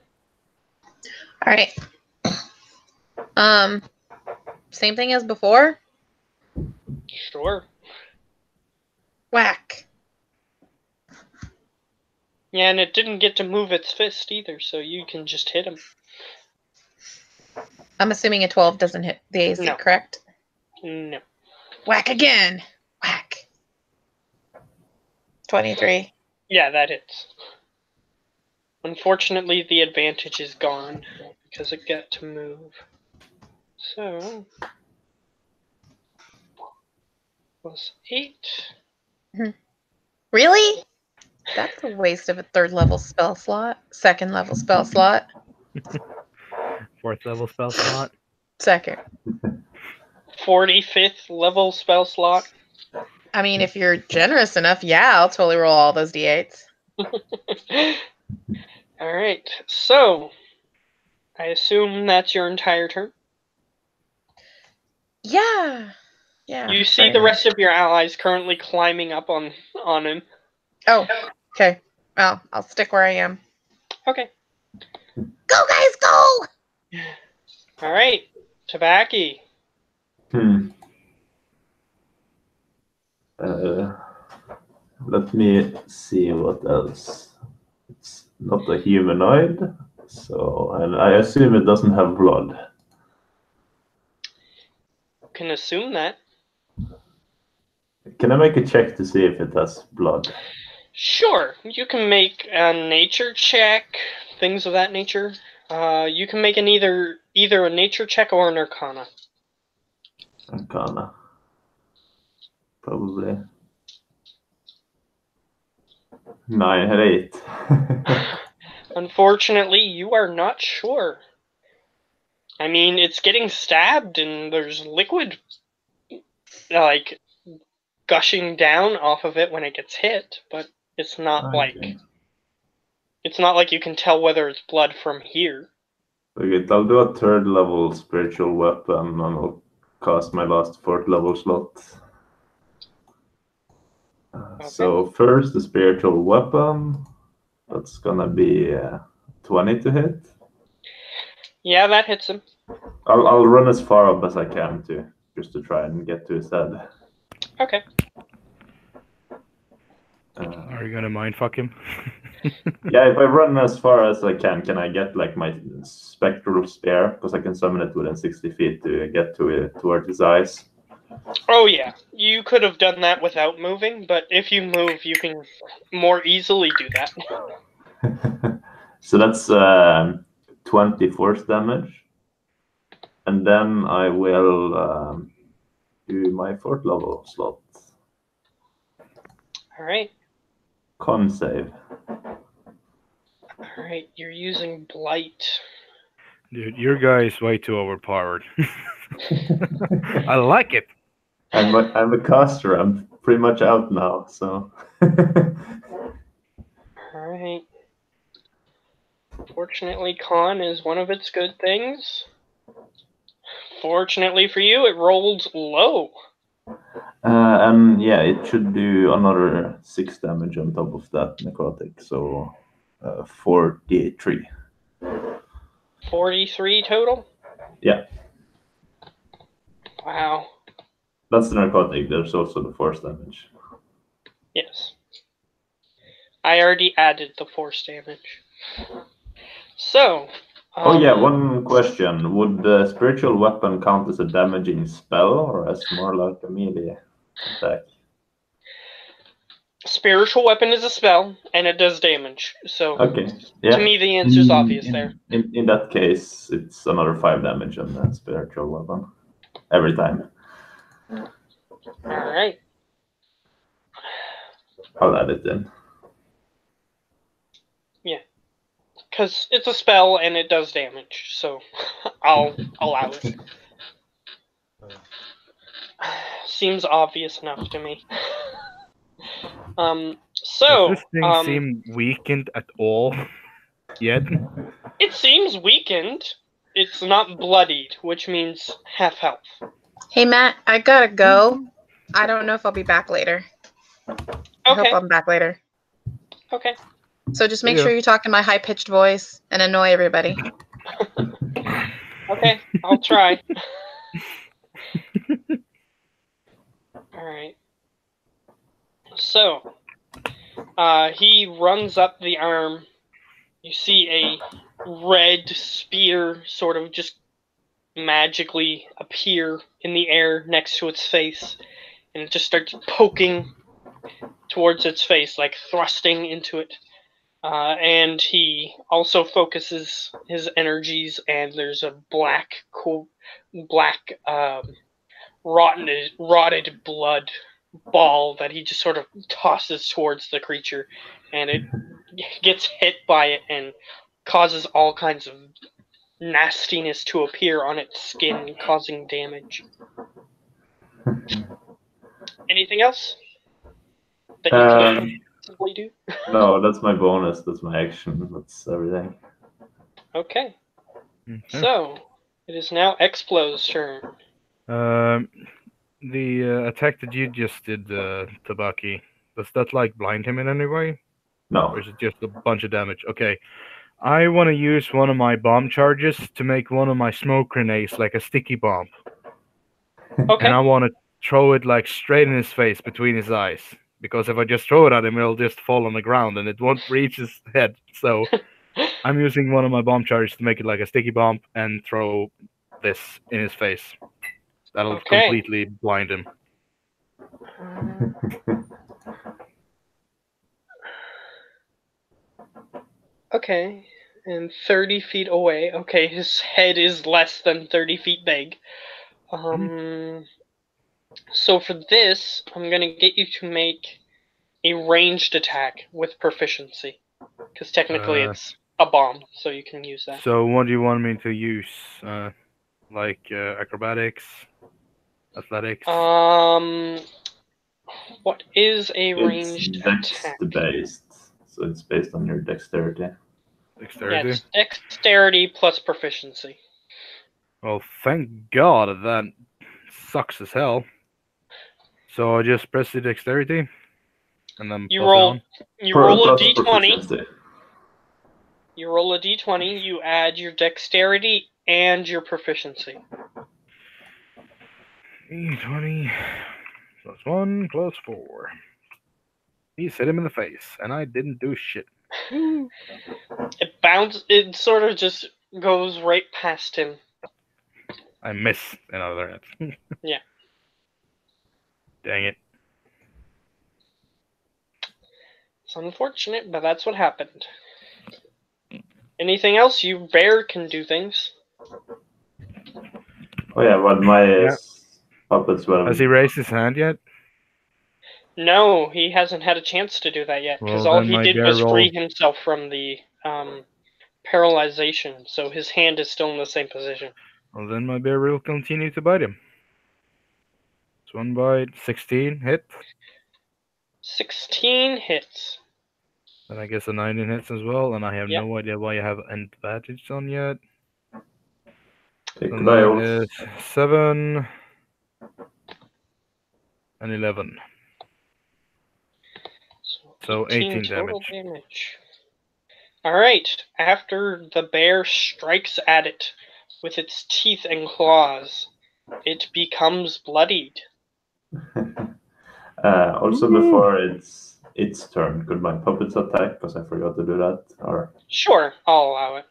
All right. Same thing as before. Sure. Whack. Yeah, and it didn't get to move its fist either, so you can just hit him. I'm assuming a 12 doesn't hit the AC, No. correct? No. Whack again. Whack. 23. Yeah, that hits. Unfortunately, the advantage is gone because it got to move. So, plus 8. Really? That's a waste of a 3rd level spell slot. 2nd level spell slot. 4th level spell slot. 2nd. 45th level spell slot. I mean, if you're generous enough, yeah, I'll totally roll all those d8s. Alright, so I assume that's your entire turn. Yeah. Yeah. You see pretty the much. rest of your allies currently climbing up on him. Oh, okay. Well, I'll stick where I am. Okay. Go, guys, go! Alright, Tabaki. Let me see what else. It's not a humanoid, so and I assume it doesn't have blood. You can assume that. Can I make a check to see if it has blood? Sure, you can make a nature check, things of that nature. You can make an either a nature check or an arcana. Arcana. Probably. 9 and 8. Unfortunately, you are not sure. I mean, it's getting stabbed and there's liquid, like, gushing down off of it when it gets hit, but it's not Okay. it's not like you can tell whether it's blood from here. Okay, I'll do a 3rd level spiritual weapon and I'll cast my last 4th level slot. So first the spiritual weapon. That's gonna be 20 to hit. Yeah, that hits him. I'll run as far up as I can to just to try and get to his head. Okay. Are you gonna mindfuck him? Yeah, if I run as far as I can I get like my spectral spear? Because I can summon it within 60 feet to get to it towards his eyes. Oh yeah, you could have done that without moving, but if you move, you can more easily do that. So that's 20 force damage. And then I will do my 4th level slot. Alright. Con save. Alright, you're using Blight. Dude, your guy is way too overpowered. I like it. I'm a caster. I'm pretty much out now, so. Alright. Fortunately, con is one of its good things. Fortunately for you, it rolled low. And yeah, it should do another 6 damage on top of that necrotic, so 43. 43 total? Yeah. Wow. That's the narcotic. There's also the force damage. Yes. I already added the force damage. So. Oh yeah, one question. Would the spiritual weapon count as a damaging spell or as more like a melee attack? Spiritual weapon is a spell, and it does damage. So, Okay. Yeah. to me, the answer's obvious there. In that case, it's another 5 damage on that spiritual weapon. Every time. Alright. I'll add it in. Yeah. Because it's a spell and it does damage, so I'll allow it. Seems obvious enough to me. So Does this thing seem weakened at all yet? it seems weakened. It's not bloodied, which means half health. Hey, Matt, I gotta go. I don't know if I'll be back later. I hope Okay. I'm back later. Okay. So just make Yeah. sure you talk in my high-pitched voice and annoy everybody. Okay, I'll try. Alright. So, he runs up the arm. You see a red spear sort of just magically appear in the air next to its face. And it just starts poking towards its face, like thrusting into it. And he also focuses his energies, and there's a rotted blood ball that he just sort of tosses towards the creature, and it gets hit by it and causes all kinds of nastiness to appear on its skin, causing damage. Anything else that you can possibly do? No, that's my bonus. That's my action. That's everything. Okay. Okay. So, it is now Explo's turn. The attack that you just did, Tabaki, does that like blind him in any way? No. Or is it just a bunch of damage? Okay. I want to use one of my bomb charges to make one of my smoke grenades like a sticky bomb. Okay. And I want to throw it like straight in his face between his eyes. Because if I just throw it at him, it'll just fall on the ground and it won't reach his head. So I'm using one of my bomb charges to make it like a sticky bomb and throw this in his face. That'll Okay. completely blind him. Okay. And 30 feet away. Okay, his head is less than 30 feet big. So for this, I'm going to get you to make a ranged attack with proficiency. Because technically it's a bomb, so you can use that. So what do you want me to use? Like acrobatics? Athletics? What is a ranged It's attack? based, so it's based on your dexterity. Dexterity? Yeah, it's dexterity plus proficiency. Well, thank God that sucks as hell. So I just press the dexterity, and then You plus roll. it on. You roll a Plus d20. proficiency. You roll a d20. You add your dexterity and your proficiency. D20 plus 1 plus 4. He hit him in the face, and I didn't do shit. It sort of just goes right past him. I miss another hit. Yeah. Dang it. It's unfortunate, but that's what happened. Anything else? You bear can do things. Oh yeah, but my Yeah. puppets were. Has he raised his hand yet? No, he hasn't had a chance to do that yet, because Well, all then he my did bear was free rolled. himself from the paralyzation, so his hand is still in the same position. Well, then my bear will continue to bite him. It's 1 bite, 16 hit. 16 hits. And I guess a 19 hits as well, and I have Yep. no idea why I have advantage on yet. Hey, And could I that also... is 7 and 11. So 18 total damage. damage. Alright, after the bear strikes at it with its teeth and claws, it becomes bloodied. Also, Woo! before its turn, could my puppets attack? Because I forgot to do that. Or Sure, I'll allow it.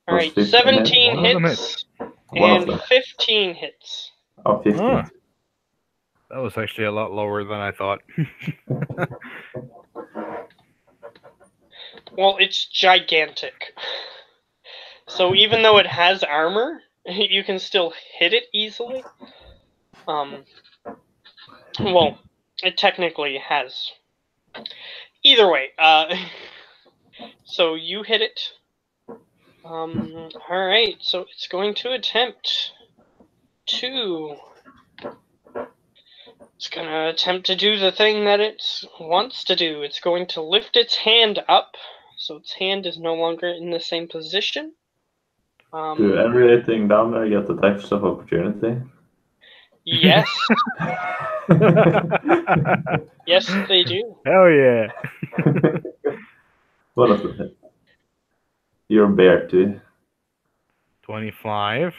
Alright, 15 17 One of them hits One of and them. 15 hits. Oh, 15. Ah. That was actually a lot lower than I thought. Well, it's gigantic. So even though it has armor, you can still hit it easily. Well, it technically has. Either way, so you hit it. Alright, so it's going to attempt to... It's gonna attempt to do the thing that it wants to do. It's going to lift its hand up, so its hand is no longer in the same position. Do everything down there get attacks of opportunity? Yes. Yes, they do. Hell yeah. What does it hit? You're a bear too. 25.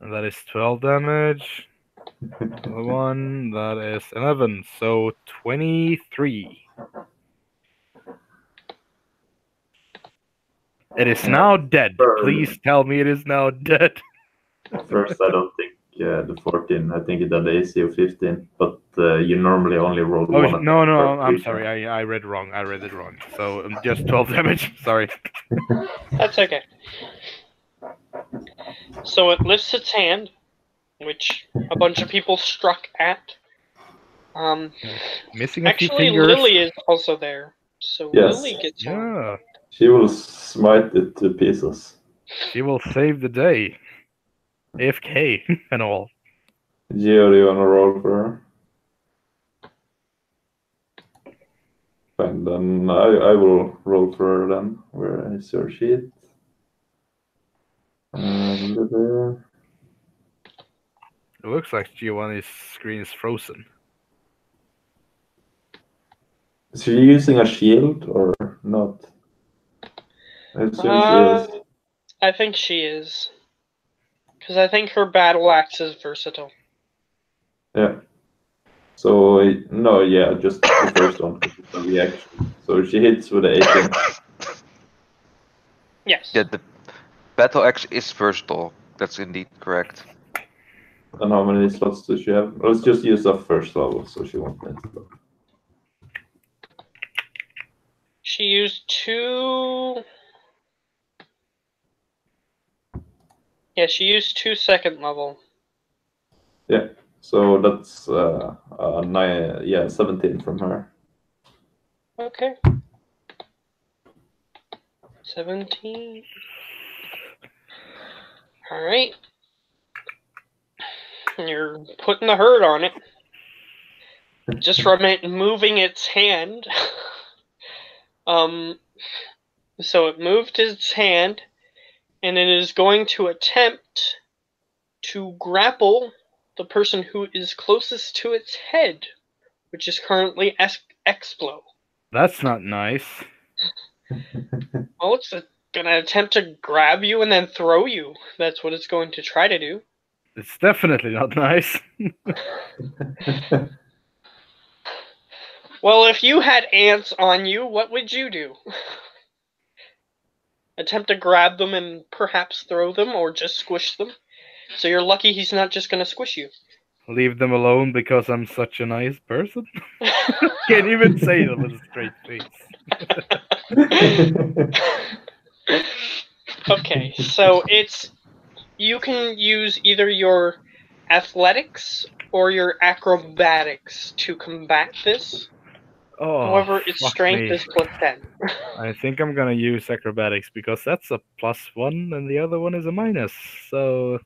And that is 12 damage. Another one, that is 11. So 23. It is now dead. Please tell me it is now dead. First, I don't think the 14. I think it had the AC of 15. But you normally only roll Oh, one. no, attack per I'm creature. sorry. I read wrong. I read it wrong. So just 12 damage. Sorry. That's okay. So it lifts its hand, which a bunch of people struck at. Missing a few Actually, fingers. Lily is also there. So Yes. Lily gets on. Yeah. She will smite it to pieces. She will save the day. AFK and all. Geo, do you want to roll for her? Fine, then I will roll for her then. Where is your sheet? There. It looks like Giovanni's screen is frozen. Is she using a shield or not? I assume she is. I think she is. Because I think her battle axe is versatile. Yeah. So, no, yeah, just the first one. The reaction. So she hits with the 18. Yes. Yeah, the battle axe is versatile. That's indeed correct. And how many slots does she have? Let's just use the first level so she won't miss it. She used 2... Yeah, she used 2 second level. Yeah. So that's 17 from her. Okay. 17. Alright. You're putting the hurt on it. Just from it moving its hand. So it moved its hand, and it is going to attempt to grapple the person who is closest to its head, which is currently Explo. That's not nice. Well, it's gonna attempt to grab you and then throw you. That's what it's going to try to do. It's definitely not nice. Well, if you had ants on you, what would you do? Attempt to grab them and perhaps throw them, or just squish them? So you're lucky he's not just gonna squish you. Leave them alone because I'm such a nice person. Can't even say them with a straight face. Okay, so you can use either your athletics or your acrobatics to combat this. Oh, However, its fuck strength me. is +10. I think I'm gonna use acrobatics because that's a +1 and the other one is a minus. So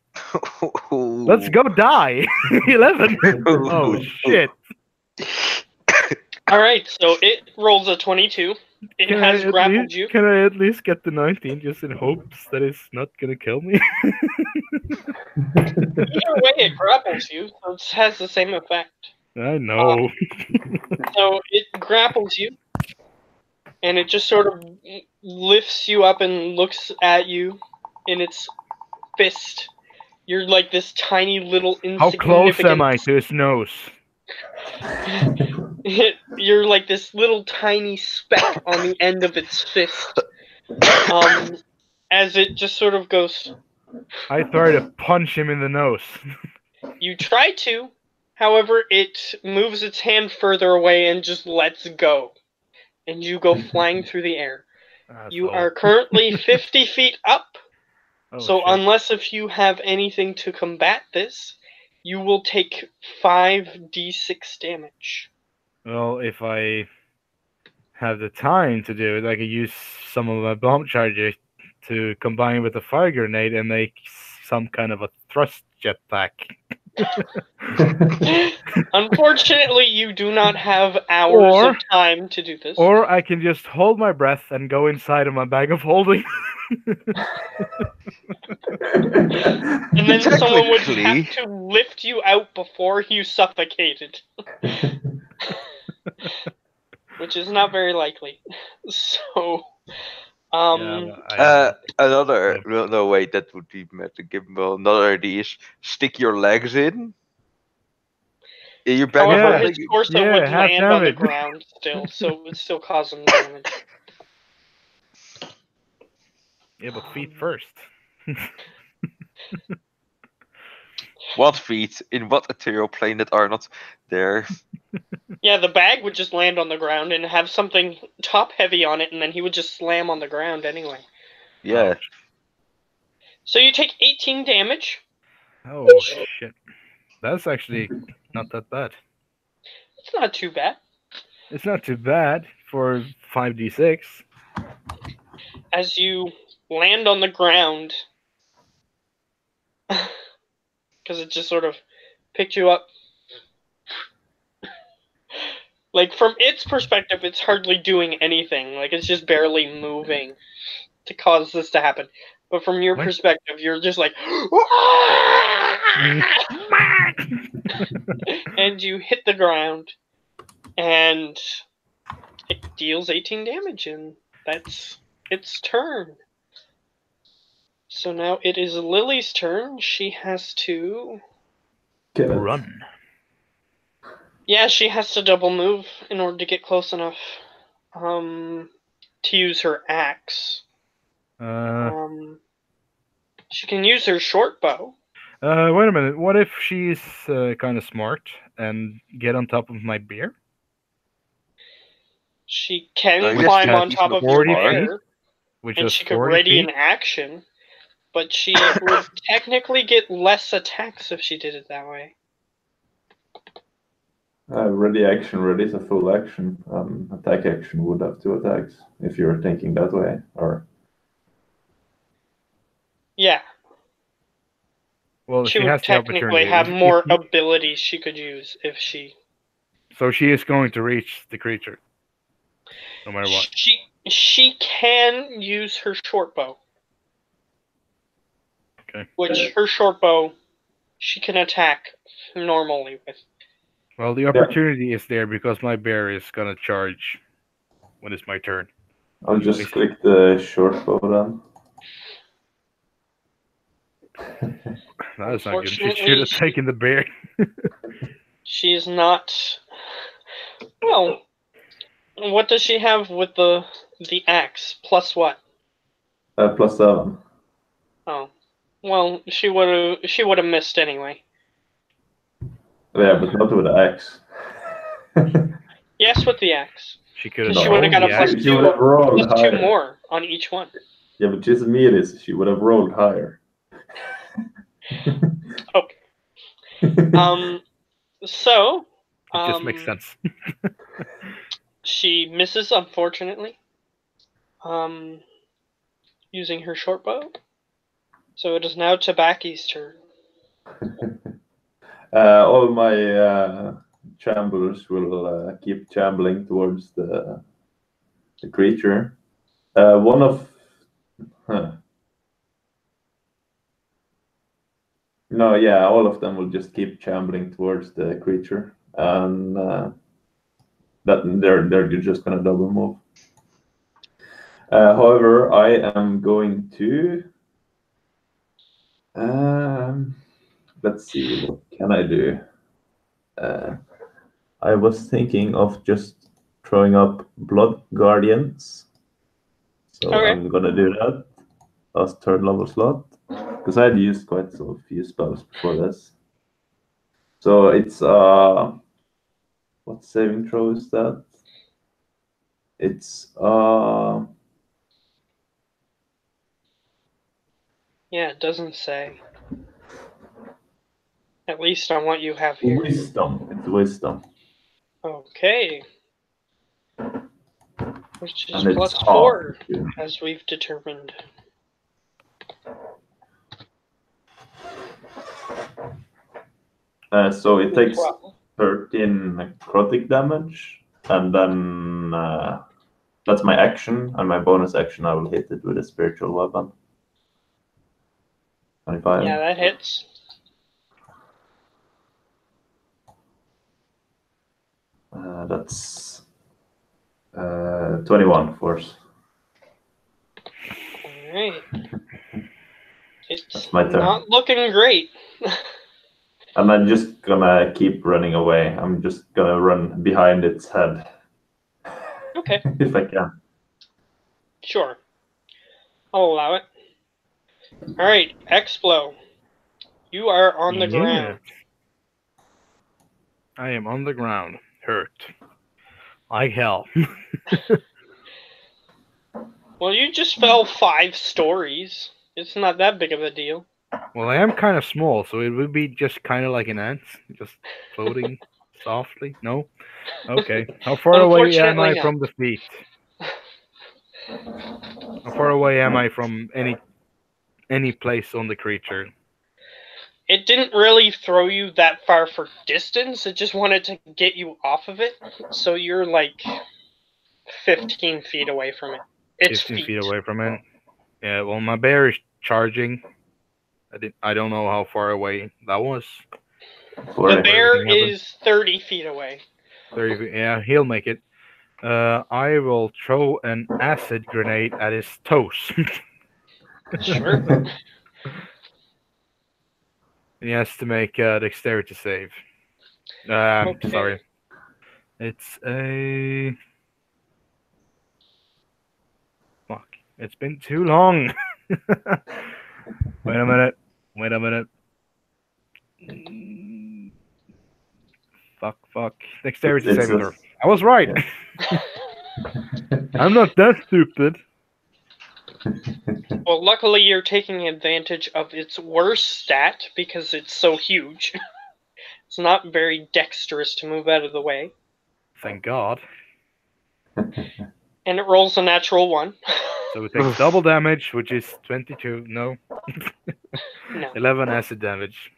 let's go die. 11. Oh shit. All right, so it rolls a 22. It has grappled you. Can I at least get the 19 just in hopes that it's not gonna kill me? Either way, it grapples you, so it has the same effect. I know. So it grapples you, and it just sort of lifts you up and looks at you in its fist. You're like this tiny little How insignificant. close am I to his nose? You're like this little tiny speck on the end of its fist. As it just sort of goes. I try to punch him in the nose. You try to, however, it moves its hand further away and just lets go. And you go flying through the air. You are currently 50 feet up. Oh, So shit. unless if you have anything to combat this, you will take 5d6 damage. Well, if I have the time to do it, I could use some of my bomb charges to combine with a fire grenade and make some kind of a thrust jetpack. Unfortunately, you do not have hours of time to do this. Or I can just hold my breath and go inside of my bag of holding. And then someone would have to lift you out before you suffocated. Which is not very likely. So, another no wait, that would be another idea is stick your legs in. Your back. However, his torso would land on the ground still, so it would still cause him damage. Yeah, but feet first. What feet? In what ethereal plane that are not there? Yeah, the bag would just land on the ground and have something top heavy on it, and then he would just slam on the ground anyway. Yeah. So you take 18 damage. Oh, shit. That's actually not that bad. It's not too bad. It's not too bad for 5d6. As you land on the ground, because it just sort of picked you up. Like, from its perspective, it's hardly doing anything. Like, it's just barely moving to cause this to happen. But from your perspective, you're just like... and you hit the ground, and it deals 18 damage, and that's its turn. So now it is Lily's turn. She has to... run. Yeah, she has to double move in order to get close enough to use her axe. She can use her short bow. Wait a minute. What if she's kind of smart and get on top of my bear? She can climb on top of your bear, and she could ready an action, but she would technically get less attacks if she did it that way. Ready action, ready is a full action. Attack action would have 2 attacks if you're thinking that way, or... Yeah. Well, she would technically have more abilities she could use if she... So she is going to reach the creature, no matter what. She can use her short bow. Okay. Which, her short bow, she can attack normally with. Well, the opportunity is there because my bear is gonna charge when it's my turn. I'll just click the short bow then. That's not good. She should have taken the bear. She's not... Well, what does she have with the axe? Plus what? +7. Oh. Well, she would have missed anyway. Yeah, but not with the axe. Yes, with the axe. She could have. She would have got a +2 more on each one. Yeah, but she's a melee, she would have rolled higher. Okay. So. It just makes sense. She misses, unfortunately. Using her short bow. So it is now Tabaki's turn. All my chamblers will keep chambling towards the creature. One of... No, yeah, all of them will just keep chambling towards the creature. And that they're just gonna double move. However, I am going to... let's see, what can I do? I was thinking of just throwing up Blood Guardians. So Okay. I'm gonna do that as third level slot. Because I had used quite a few spells before this. So it's what saving throw is that? It's Yeah, it doesn't say. At least on what you have here. wisdom. It's wisdom. Okay. Which is And it's +4, hard. as we've determined. So it takes Wow. 13 necrotic damage, and then that's my action, and my bonus action I will hit it with a spiritual weapon. 25. Yeah, that hits. That's 21 force. Alright. It's That's my turn. not looking great. And I'm just gonna keep running away. I'm just gonna run behind its head. Okay. If I can. Sure. I'll allow it. Alright, X-Blow. You are on the ground. I am on the ground, hurt. Like hell. Well, you just fell 5 stories. It's not that big of a deal. Well, I am kind of small, so it would be just kind of like an ant, just floating softly. No? Okay. How far away am I Unfortunately from the feet? How far away am I from any place on the creature? It didn't really throw you that far for distance. It just wanted to get you off of it. So you're like 15 feet away from it. It's 15 feet away from it. Yeah, well, my bear is charging. I don't know how far away that was. The bear is 30 feet away. 30 feet. Yeah, he'll make it. I will throw an acid grenade at his toes. Sure. He has to make a dexterity save. Okay. Sorry. It's a... Fuck. It's been too long. Wait a minute. Fuck. Dexterity saving throw. I was right. Yeah. I'm not that stupid. Well, luckily you're taking advantage of its worst stat because it's so huge. It's not very dexterous to move out of the way. Thank God. And it rolls a natural 1. So we take double damage, which is 22. No. No. 11 acid damage.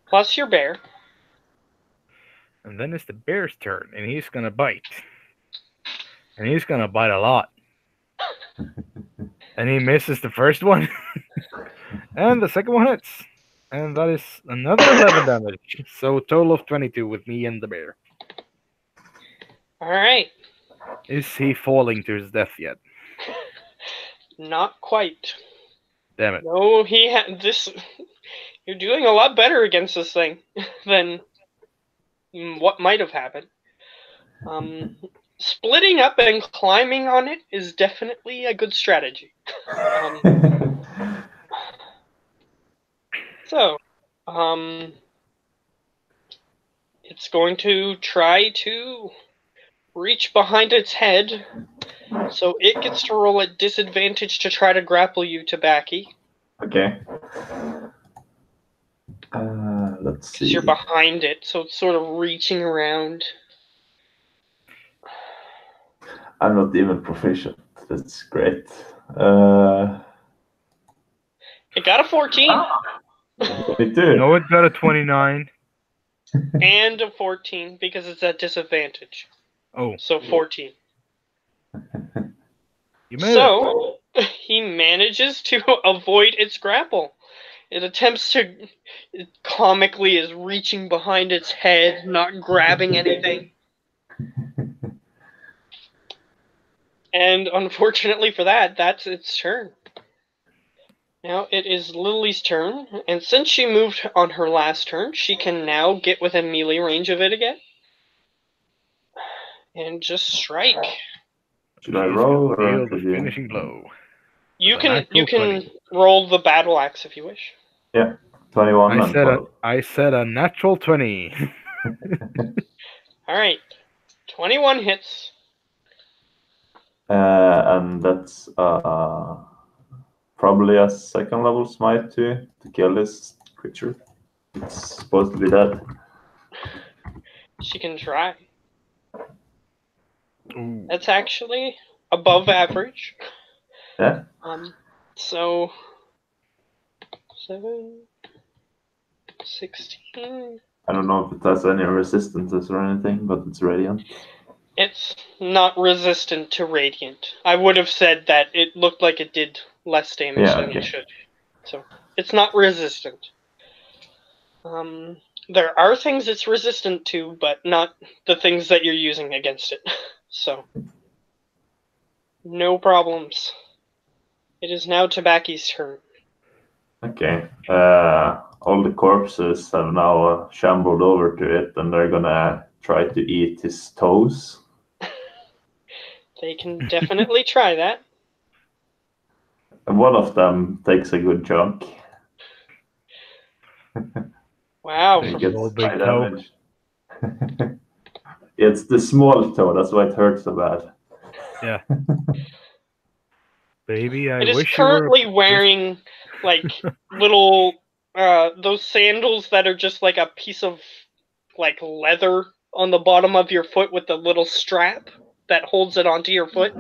Plus your bear. And then it's the bear's turn, and he's gonna bite. And he's gonna bite a lot. And he misses the first one. And the second one hits. And that is another 11 damage. So a total of 22 with me and the bear. Alright. Is he falling to his death yet? Not quite. Damn it. No, he had this. You're doing a lot better against this thing than what might have happened. Splitting up and climbing on it is definitely a good strategy. So, it's going to try to reach behind its head, so it gets to roll at disadvantage to try to grapple you, Tabaki. Okay. Let's see. Because you're behind it, so it's sort of reaching around. I'm not even proficient. That's great. It got a 14 22. No, it got a 29. and a 14 because it's at disadvantage. Oh, So 14. you made it. So he manages to avoid its grapple. It attempts to, it comically is reaching behind its head, not grabbing anything. And unfortunately for that, that's its turn. Now it is Lily's turn, and since she moved on her last turn, she can now get within melee range of it again. And just strike. Should I She's roll gonna or deal the should you? finishing blow. You With a can natural 20. roll the battle axe if you wish. Yeah, 21 and 12. I said a natural 20. Alright. 21 hits. And that's probably a second level smite to kill this creature. It's supposed to be dead. She can try. Ooh. That's actually above average. Yeah. So 7, 16. I don't know if it has any resistances or anything, but it's radiant. It's not resistant to radiant. I would have said that it looked like it did less damage than it should. So it's not resistant. There are things it's resistant to, but not the things that you're using against it. So no problems. It is now Tabaki's turn. Okay. All the corpses have now shambled over to it, and they're gonna try to eat his toes. They can definitely try that. And one of them takes a good chunk. Wow. He Big gets old big 5 toe. damage. It's the small toe, that's why it hurts so bad. Yeah. Baby, I It is wish you were. currently wearing like little those sandals that are just like a piece of like leather on the bottom of your foot with the little strap that holds it onto your foot.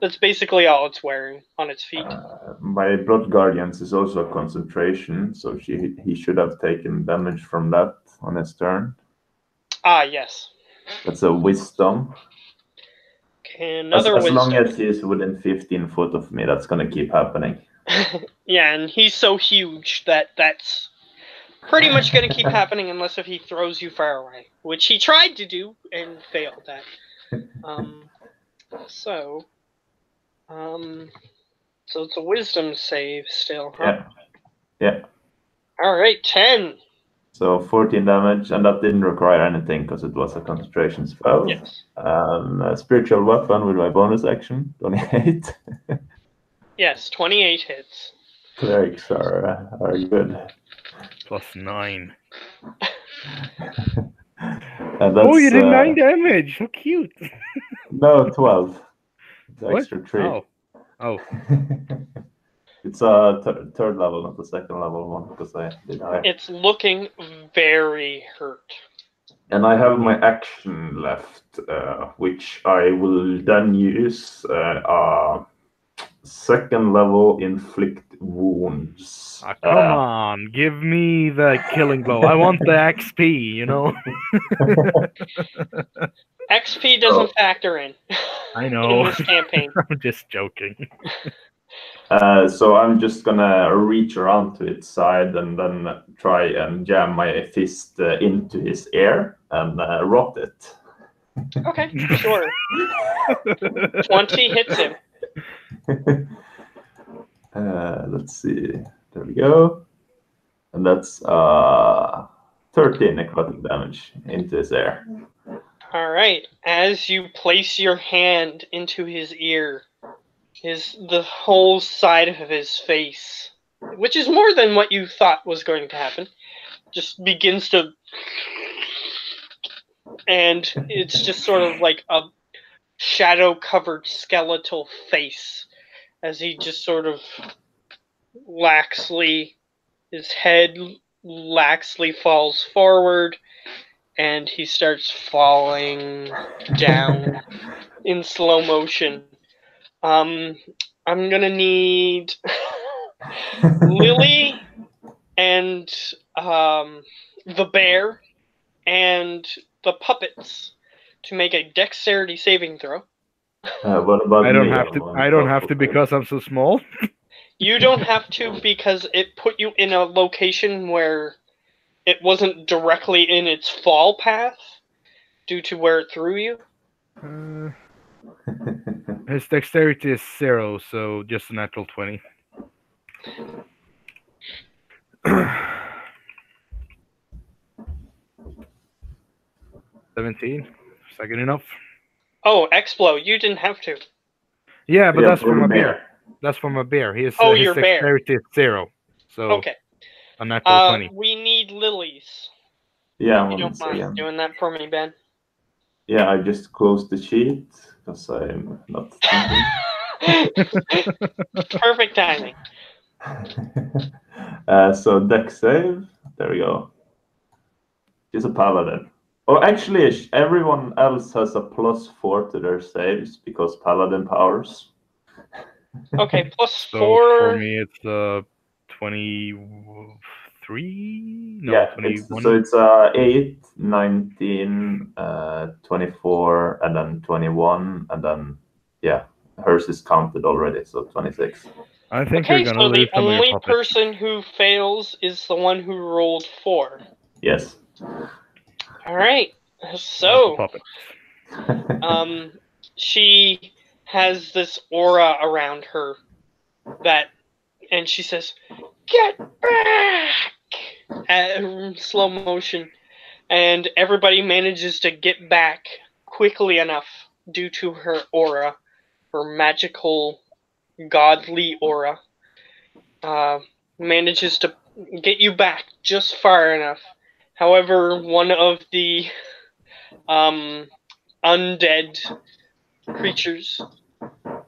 That's basically all it's wearing on its feet. My Blood Guardians is also a concentration, so he should have taken damage from that on his turn. Ah, yes. That's a wisdom. Okay, another as long wisdom. as he's within 15 foot of me, that's gonna keep happening. Yeah, and he's so huge that that's pretty much going to keep happening unless if he throws you far away, which he tried to do and failed at. So it's a wisdom save still, huh? Yeah. All right, 10. So 14 damage, and that didn't require anything because it was a concentration spell. Yes. A spiritual weapon with my bonus action, 28. Yes, 28 hits. Clerics are good. +9. And Oh, you did 9 damage. So cute. No, 12. The What? extra 3. Oh. It's a third level, not the second level one, because I did high. It's looking very hurt. And I have my action left, which I will then use second level inflict wounds. Come on, give me the killing blow. I want the XP, you know? XP doesn't factor in. I know. In this campaign. I'm just joking. So I'm just gonna reach around to its side and then try and jam my fist into his ear and rot it. Okay, sure. 20 hits him. Let's see. There we go. And that's 13 necrotic damage into his ear. All right. As you place your hand into his ear, the whole side of his face, which is more than what you thought was going to happen, just begins to, and it's just sort of like a shadow-covered skeletal face as he just sort of laxly, his head laxly falls forward, and he starts falling down in slow motion. I'm gonna need Lily and the bear and the puppets to make a dexterity saving throw. What about I don't me? have to. I'm on I don't top have of to it. because I'm so small. You don't have to because it put you in a location where it wasn't directly in its fall path due to where it threw you. His dexterity is 0, so just a natural 20. 17. Is that good enough? Oh, Explo, you didn't have to. Yeah, but Yeah, that's for from the a bear. That's from a bear. His your bear. dexterity is 0, so Okay. a natural 20. We need lilies. Yeah, You I'm don't mind saying. doing that for me, Ben? Yeah, I just closed the sheet because I'm not thinking. Perfect timing. So deck save. There we go. He's a paladin. Oh, actually, everyone else has a +4 to their saves because paladin powers. Okay, plus So 4. for me, it's 23. No, Yeah, 21. so it's 8, 19, 24, and then 21, and then yeah, hers is counted already, so 26. I think Okay, you're gonna so the lose some of your only puppets. person who fails is the one who rolled 4. Yes. All right. Not the So, puppets. she has this aura around her and she says, "Get back!" in slow motion, and everybody manages to get back quickly enough due to her aura, her magical, godly aura. Manages to get you back just far enough. However, one of the undead creatures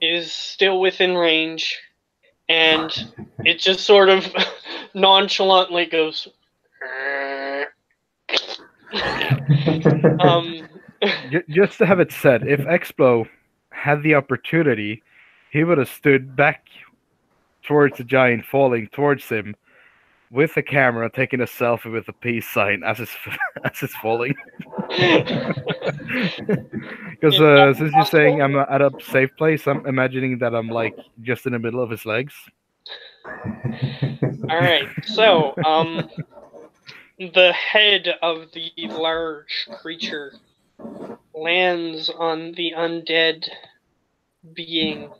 is still within range, and it just sort of nonchalantly goes. Just to have it said, if Explo had the opportunity, he would have stood back towards the giant falling towards him with the camera, taking a selfie with the peace sign as it's falling. Because since you're saying I'm at a safe place, I'm imagining that I'm like just in the middle of his legs. All right, so the head of the large creature lands on the undead being.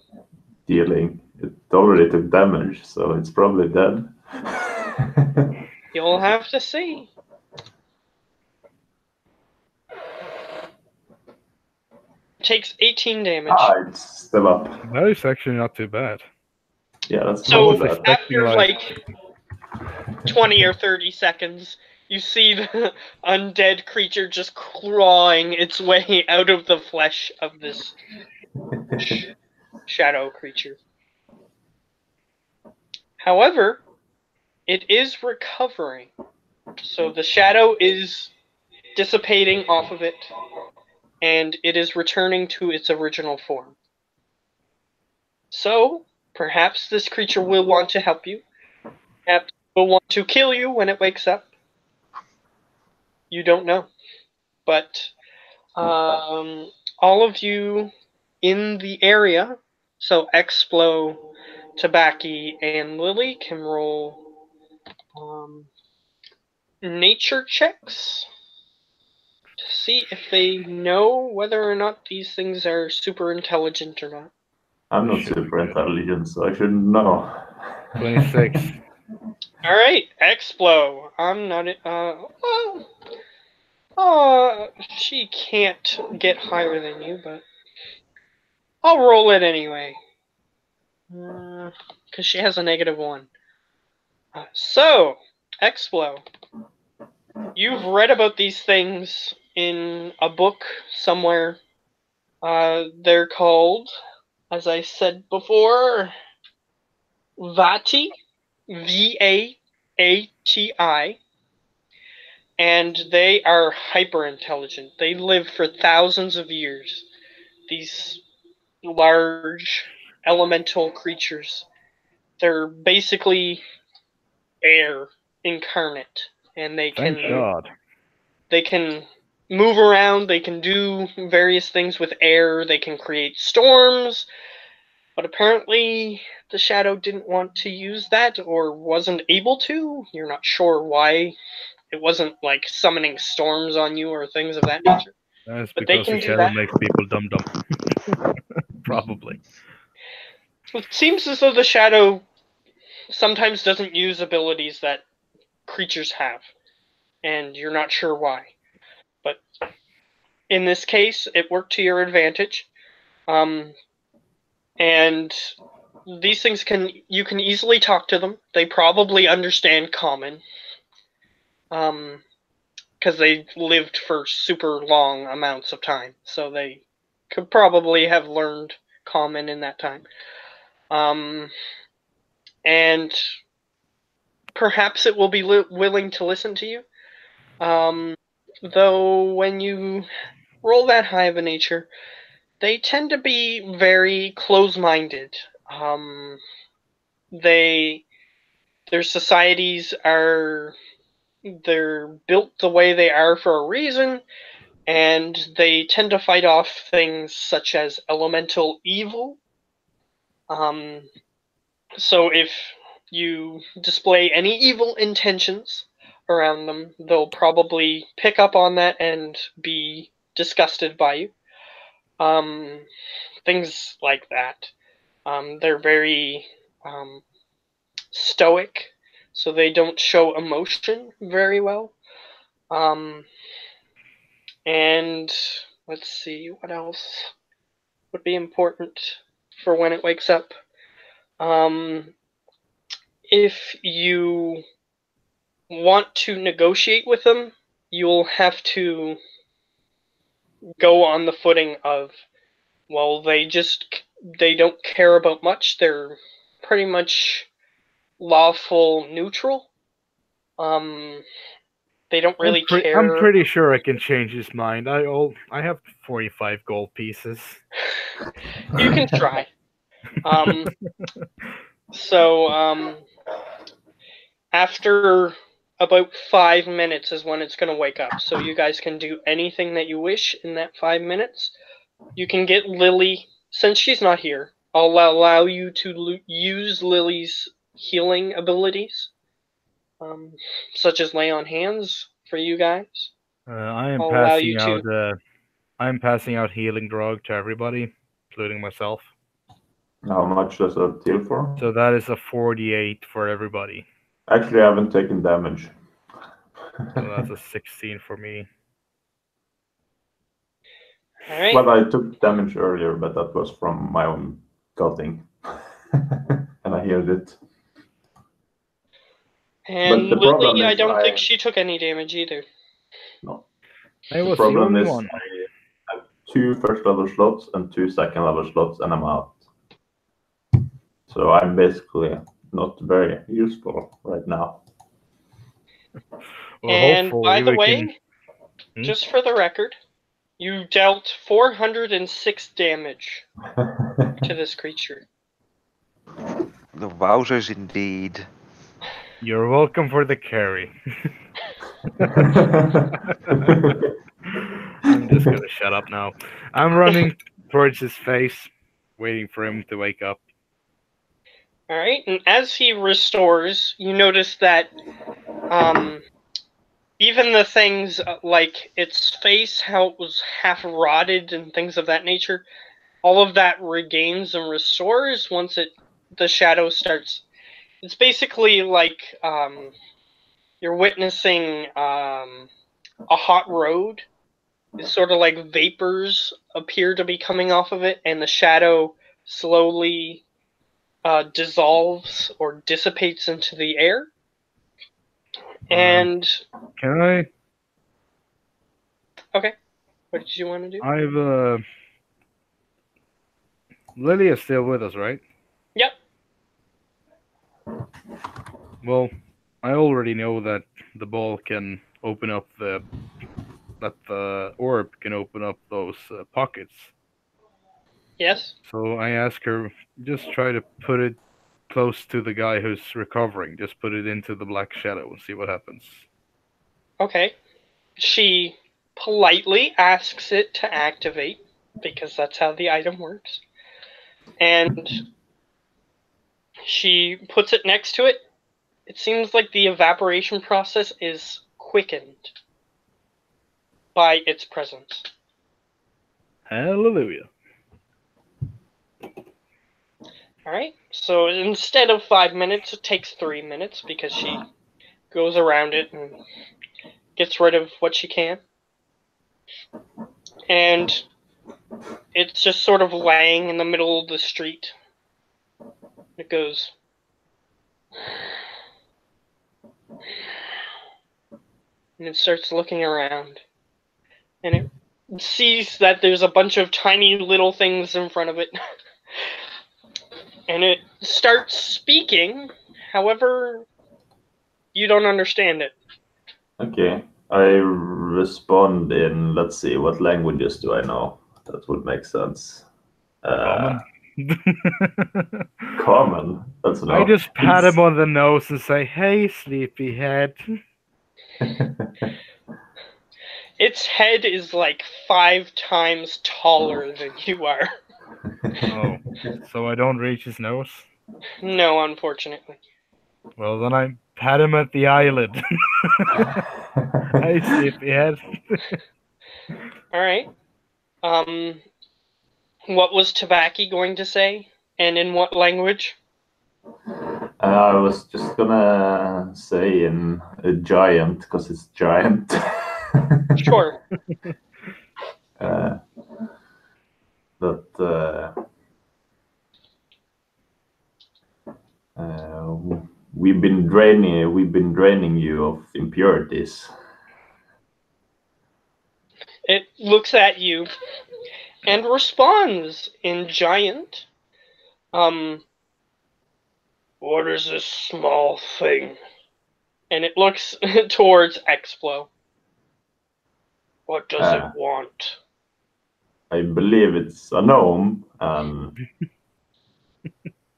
Dealing. It already took damage, so it's probably dead. You'll have to see. Takes 18 damage. It's still up. That is actually not too bad. Yeah, that's So not bad. expecting, after like- 20 or 30 seconds, you see the undead creature just clawing its way out of the flesh of this shadow creature. However, it is recovering. So the shadow is dissipating off of it, and it is returning to its original form. So, perhaps this creature will want to help you. Perhaps it will want to kill you when it wakes up. You don't know. But all of you in the area, so Explo, Tabaki, and Lily can roll nature checks to see if they know whether or not these things are super intelligent or not. I'm not super intelligent, so I shouldn't know. 26. All right, Explo. I'm not. She can't get higher than you, but I'll roll it anyway. Because she has a -1. So, Explo, you've read about these things in a book somewhere. They're called, as I said before, Vaatti, Vaatti, Vaatti, and they are hyper intelligent. They live for thousands of years. These large elemental creatures. They're basically air incarnate, and Thank God. they can move around. They can do various things with air. They can create storms. But apparently, the Shadow didn't want to use that, or wasn't able to. You're not sure why. It wasn't like summoning storms on you or things of that nature. That's But they because can the do shadow that. makes people dumb. Probably. It seems as though the Shadow sometimes doesn't use abilities that creatures have, and you're not sure why. But in this case, it worked to your advantage. And these things you can easily talk to them. They probably understand common. Because they lived for super long amounts of time, so they could probably have learned common in that time. And perhaps it will be willing to listen to you. Though when you roll that high of a nature, they tend to be very close-minded. Their societies they're built the way they are for a reason, and they tend to fight off things such as elemental evil. So if you display any evil intentions around them, they'll probably pick up on that and be disgusted by you. Things like that. They're very stoic, so they don't show emotion very well. And let's see, what else would be important for when it wakes up. If you want to negotiate with them, you'll have to go on the footing of, well, they don't care about much. They're pretty much lawful neutral. They don't really care. I'm pretty sure I can change his mind. I have 45 gold pieces. You can try. So after about 5 minutes is when it's going to wake up. So you guys can do anything that you wish in that 5 minutes. You can get Lily, since she's not here, I'll allow you to use Lily's healing abilities, such as lay on hands for you guys. I am I'll allow passing you out. to. I'm passing out healing drug to everybody, including myself. How much does that heal for? So that is a 48 for everybody. Actually, I haven't taken damage. So that's a 16 for me. All right. Well, I took damage earlier, but that was from my own gutting. And I healed it. And But the problem Lily, I is don't think she took any damage either. No. I The was the problem only is one. I have 2 first level slots and 2 second level slots, and I'm out. So I'm basically not very useful right now. Well, And hopefully by the we way, can. just for the record, you dealt 406 damage to this creature. The wowzers indeed. You're welcome for the carry. I'm just gonna shut up now. I'm running towards his face, waiting for him to wake up. Alright, and as he restores, you notice that even the things like its face, how it was half rotted and things of that nature, all of that regains and restores once the shadow starts. It's basically like you're witnessing a hot road. It's sort of like vapors appear to be coming off of it, and the shadow slowly dissolves or dissipates into the air. And Can I? okay, what did you want to do? I've Lily is still with us, right? Yep. Well, I already know that the ball can open up that the orb can open up those pockets. Yes? So I ask her, just try to put it close to the guy who's recovering. Just put it into the black shadow and see what happens. Okay. She politely asks it to activate, because that's how the item works. And she puts it next to it. It seems like the evaporation process is quickened by its presence. Hallelujah. Alright, so instead of 5 minutes, it takes 3 minutes because she goes around it and gets rid of what she can. And it's just sort of laying in the middle of the street. It goes. And it starts looking around. And it sees that there's a bunch of tiny little things in front of it. And it starts speaking, however, you don't understand it. Okay. I respond in, let's see, what languages do I know? That would make sense. Common. Common. That's no. I just pat him on the nose and say, "Hey, sleepyhead." Its head is like 5 times taller than you are. Oh, so I don't reach his nose? No, unfortunately. Well, then I pat him at the eyelid. Hey, sleepyhead. Alright. What was Tabaki going to say? And in what language? I was just gonna say in a giant, because it's giant. Sure. We've been draining you of impurities. It looks at you and responds in giant. What is this small thing? And it looks towards Explo. What does it want? I believe it's a gnome, and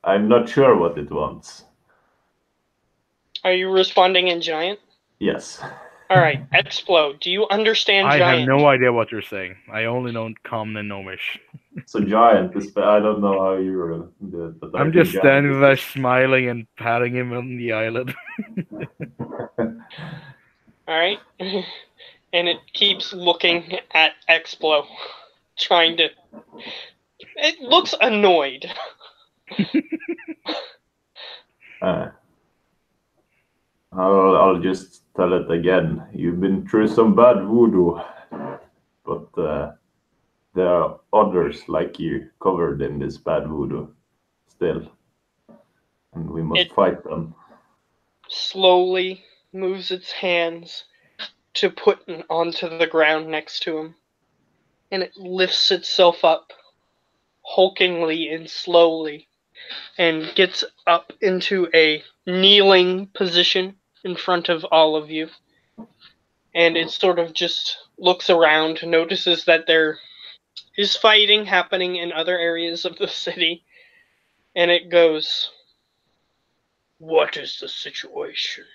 I'm not sure what it wants. Are you responding in giant? Yes. Alright, Explo, do you understand I giant? have no idea what you're saying. I only know common and gnomish. So giant is, I don't know how you do it, but I'm just standing there smiling and patting him on the eyelid. Alright. And it keeps looking at Explo, trying to... It looks annoyed. I'll just tell it again. You've been through some bad voodoo, but there are others like you covered in this bad voodoo still, and we must fight them. Slowly moves its hands to put onto the ground next to him, and it lifts itself up, hulkingly and slowly, and gets up into a kneeling position in front of all of you. And it sort of just looks around, notices that there is fighting happening in other areas of the city, and it goes, "What is the situation?"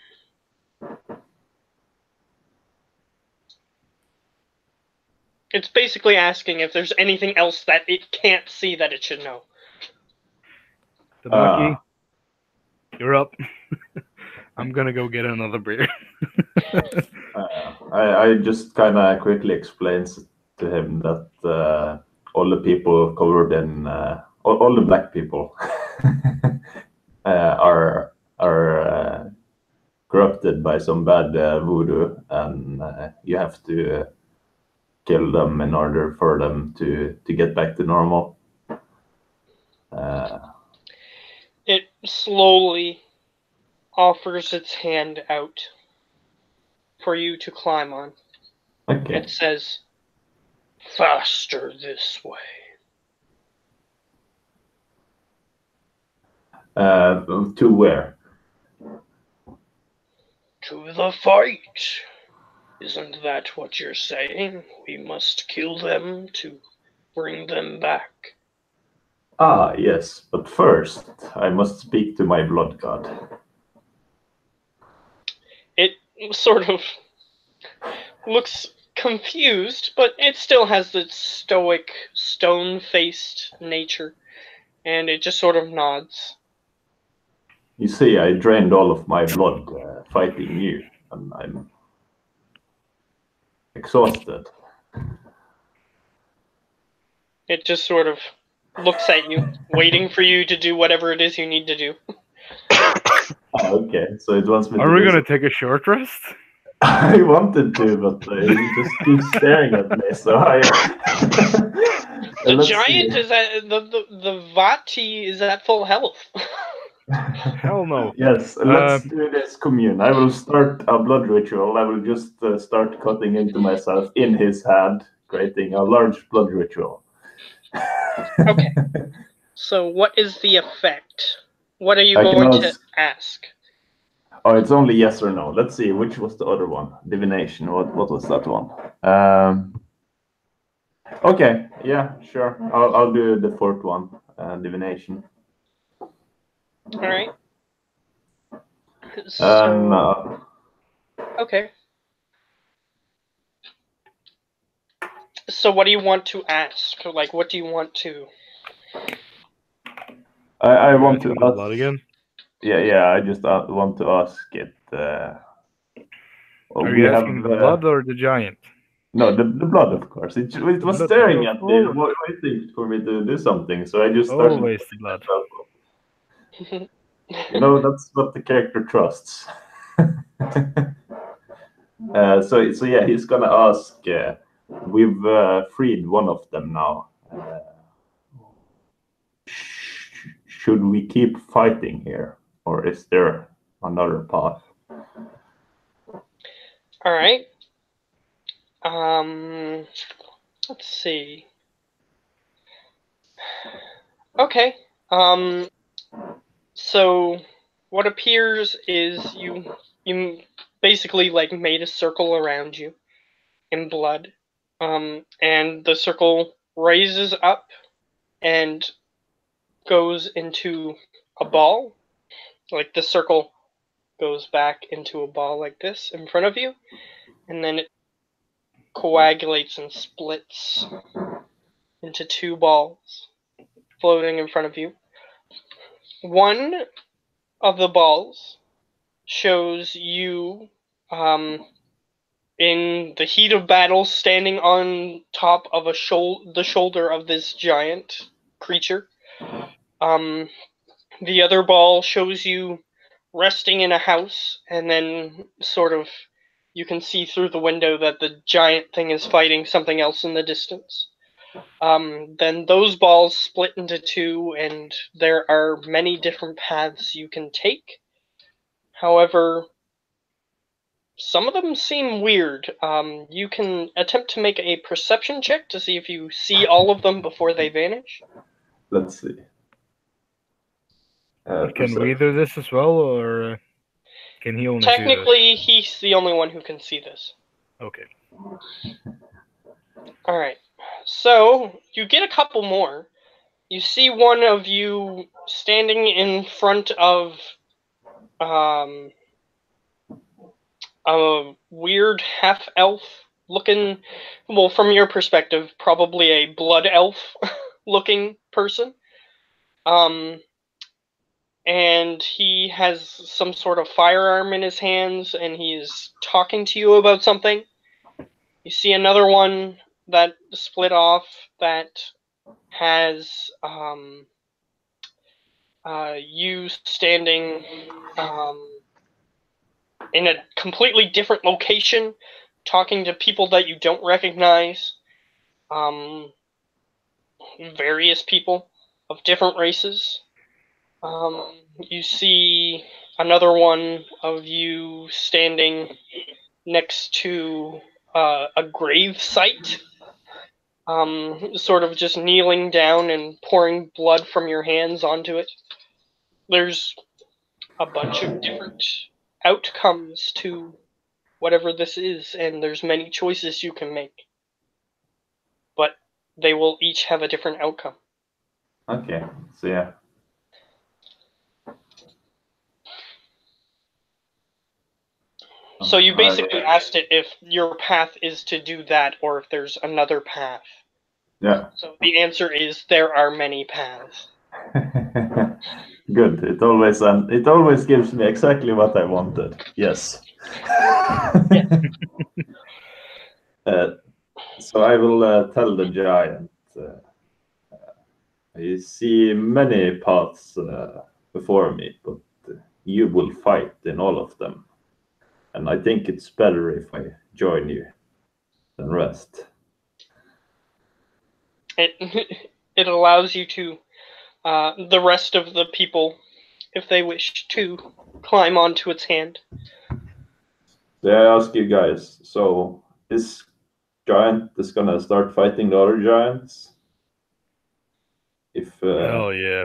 It's basically asking if there's anything else that it can't see that it should know. Tabaki, you're up. I'm gonna go get another beer. I just kind of quickly explains to him that all the people covered in all the black people are corrupted by some bad voodoo, and you have to kill them in order for them to get back to normal. It slowly offers its hand out for you to climb on. Okay. It says, "Faster this way." To where? To the fight! Isn't that what you're saying? We must kill them to bring them back. Ah, yes, but first I must speak to my blood god. It sort of looks confused, but it still has the stoic, stone-faced nature, and it just sort of nods. You see, I drained all of my blood fighting you, and I'm exhausted. It just sort of looks at you, waiting for you to do whatever it is you need to do. Ah, okay, so it wants me Are to we do gonna take a short rest? I wanted to, but he just keeps staring at me, so I... The Let's giant see. is at the Vaatti is at full health. Hell no. Yes, let's do this commune. I will start a blood ritual. I will just start cutting into myself in his hand, creating a large blood ritual. Okay. So what is the effect? What are you I can going to ask- ask? Oh, it's only yes or no. Let's see, which was the other one? Divination. What was that one? Okay, yeah, sure. I'll do the fourth one, divination. All right. So okay. So what do you want to ask? Like, what do you want to? I want to Asking the ask. blood again. Yeah. I just want to ask it. Are we you have asking the blood or the giant? no the blood, of course. It was blood, staring of at me, course. waiting for me to do something. So I just started. Always the blood. You know, that's what the character trusts. So yeah, he's gonna ask. We've freed one of them now. Should we keep fighting here, or is there another path? All right. Let's see. Okay. So what appears is you basically like made a circle around you in blood. And the circle raises up and goes into a ball. Like the circle goes back into a ball like this in front of you, and then it coagulates and splits into two balls floating in front of you. One of the balls shows you in the heat of battle standing on top of the shoulder of this giant creature. The other ball shows you resting in a house, and then sort of you can see through the window that the giant thing is fighting something else in the distance. Then those balls split into two, and there are many different paths you can take. However, some of them seem weird. You can attempt to make a perception check to see if you see all of them before they vanish. Let's see. Can we do this as well, or can he only see this? Technically, he's the only one who can see this. Okay. Alright. So, you get a couple more. You see one of you standing in front of a weird half-elf looking, well, from your perspective, probably a blood elf looking person. And he has some sort of firearm in his hands, and he's talking to you about something. You see another one that split off that has you standing in a completely different location, talking to people that you don't recognize, various people of different races. You see another one of you standing next to a grave site, sort of just kneeling down and pouring blood from your hands onto it. There's a bunch of different outcomes to whatever this is, and there's many choices you can make. But they will each have a different outcome. Okay, so yeah. So you basically asked it if your path is to do that or if there's another path. Yeah. So the answer is there are many paths. Good. It always gives me exactly what I wanted. Yes. So I will tell the giant. I see many paths before me, but you will fight in all of them. And I think it's better if I join you than rest. It allows you to, the rest of the people, if they wish to, climb onto its hand. So I ask you guys, so this giant is gonna start fighting the other giants? If Hell yeah.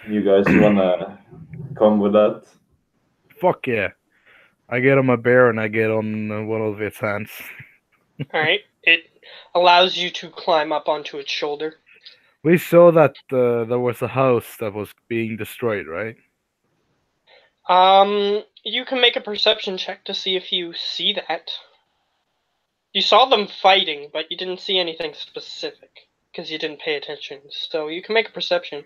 you guys wanna come with that? Fuck yeah. I get on my bear and I get on one of its hands. Alright, it allows you to climb up onto its shoulder. We saw that there was a house that was being destroyed, right? You can make a perception check to see if you see that. You saw them fighting, but you didn't see anything specific, because you didn't pay attention. So you can make a perception.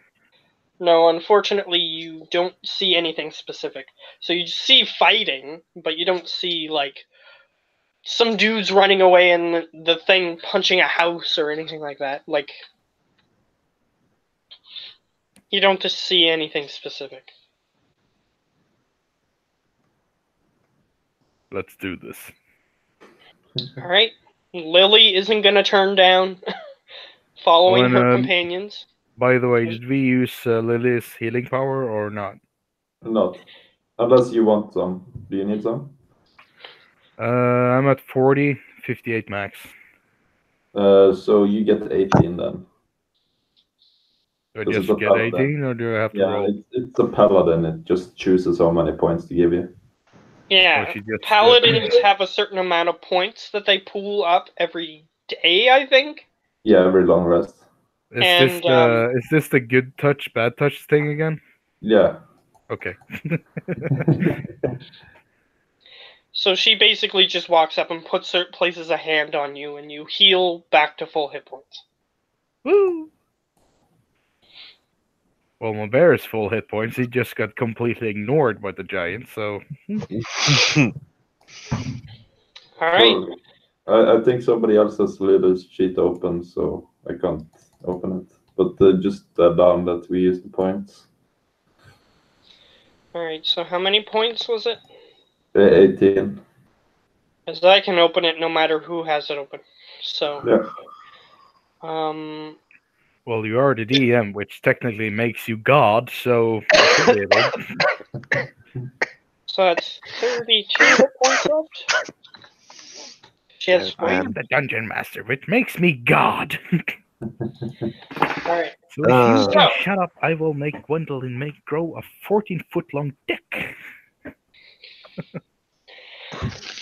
No, unfortunately, you don't see anything specific. So you see fighting, but you don't see, like, some dudes running away and the thing punching a house or anything like that. Like, you don't just see anything specific. Let's do this. Alright. Lily isn't gonna turn down following When, her companions. By the way, did we use Lily's healing power or not? Not. Unless you want some. Do you need some? I'm at 40, 58 max. So you get 18 then. Do I This is just a get paladin. 18 or do I have to Yeah, roll? it's a paladin. It just chooses how many points to give you. Yeah, Or she just, paladins have a certain amount of points that they pool up every day, I think. Yeah, every long rest. Is this the good touch, bad touch thing again? Yeah. Okay. So she basically just walks up and places a hand on you, and you heal back to full hit points. Woo! Well, my bear is full hit points. He just got completely ignored by the giant, so... Alright. I think somebody else has Lily's sheet open, so I can't open it. But just down that we use the points. Alright, so how many points was it? 18. As I can open it no matter who has it open. So, yeah. Well, you are the DM, which technically makes you God, so you should be able. So that's 32 hit points left. She has I am the dungeon master, which makes me God. Alright. So if you just shut up, I will make Gwendolyn grow a 14-foot-long dick.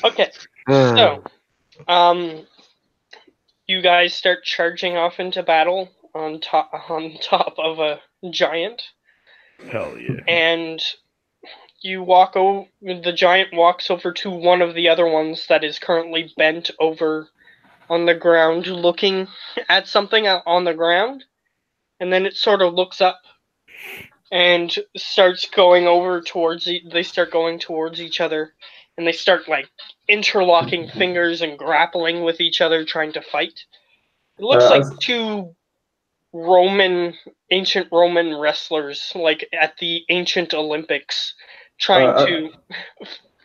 Okay. So, you guys start charging off into battle on top of a giant. Hell yeah. And you walk over. The giant walks over to one of the other ones that is currently bent over on the ground, looking at something on the ground, and then it sort of looks up and starts going over towards. They start going towards each other, and they start like interlocking fingers and grappling with each other, trying to fight. It looks like two ancient Roman wrestlers, like at the ancient Olympics, trying to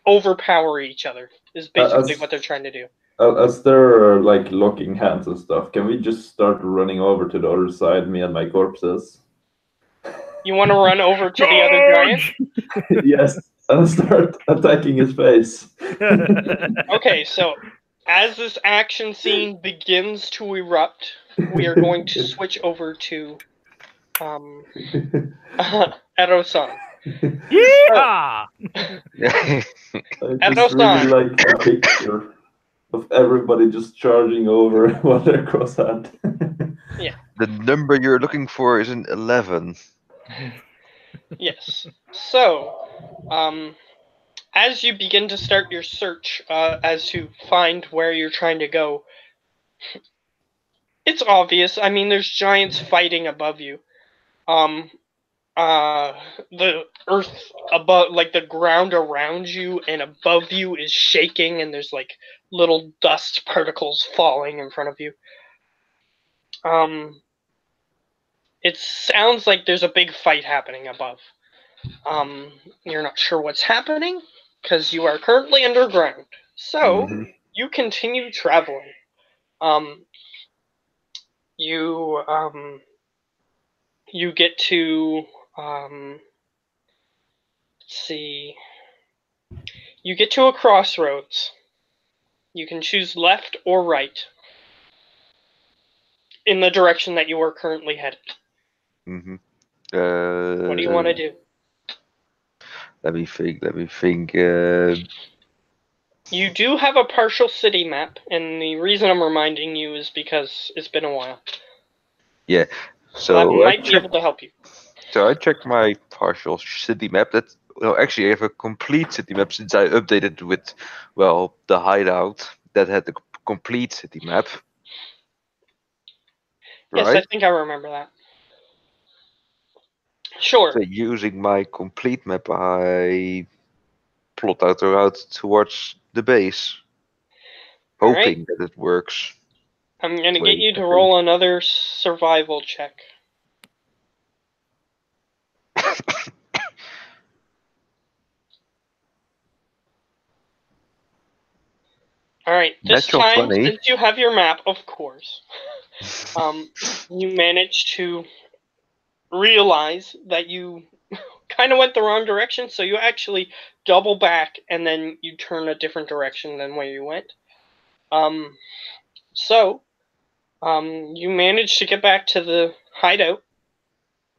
overpower each other, is basically what they're trying to do. As they're like locking hands and stuff, can we just start running over to the other side, me and my corpses? You want to run over to the other giant? Yes, and start attacking his face. Okay, so as this action scene begins to erupt, we are going to switch over to Edo-san. Yeehaw! I At just those really times. like the picture of everybody just charging over while they're cross-eyed. The number you're looking for is an 11. Yes. So, as you begin to start your search, as to find where you're trying to go, it's obvious. I mean, there's giants fighting above you. The earth above, like the ground around you and above you is shaking, and there's like little dust particles falling in front of you. It sounds like there's a big fight happening above. You're not sure what's happening because you are currently underground. So you continue traveling. You you get to let's see. You get to a crossroads. You can choose left or right in the direction that you are currently headed. Mm-hmm. What do you want to do? Let me think. You do have a partial city map, and the reason I'm reminding you is because it's been a while. Yeah. So that So I might be able to help you. checked my partial city map. Actually, I have a complete city map since I updated with, well, the hideout that had the complete city map. Yes, I Right? think I remember that. Sure. So using my complete map, I plot out the route towards the base, All right. hoping that it works. I'm going to get Wait, you to I roll another survival check. All right. This Natural time, 20. since you have your map, of course, you manage to realize that you kind of went the wrong direction, so you actually double back and then you turn a different direction than where you went. So you managed to get back to the hideout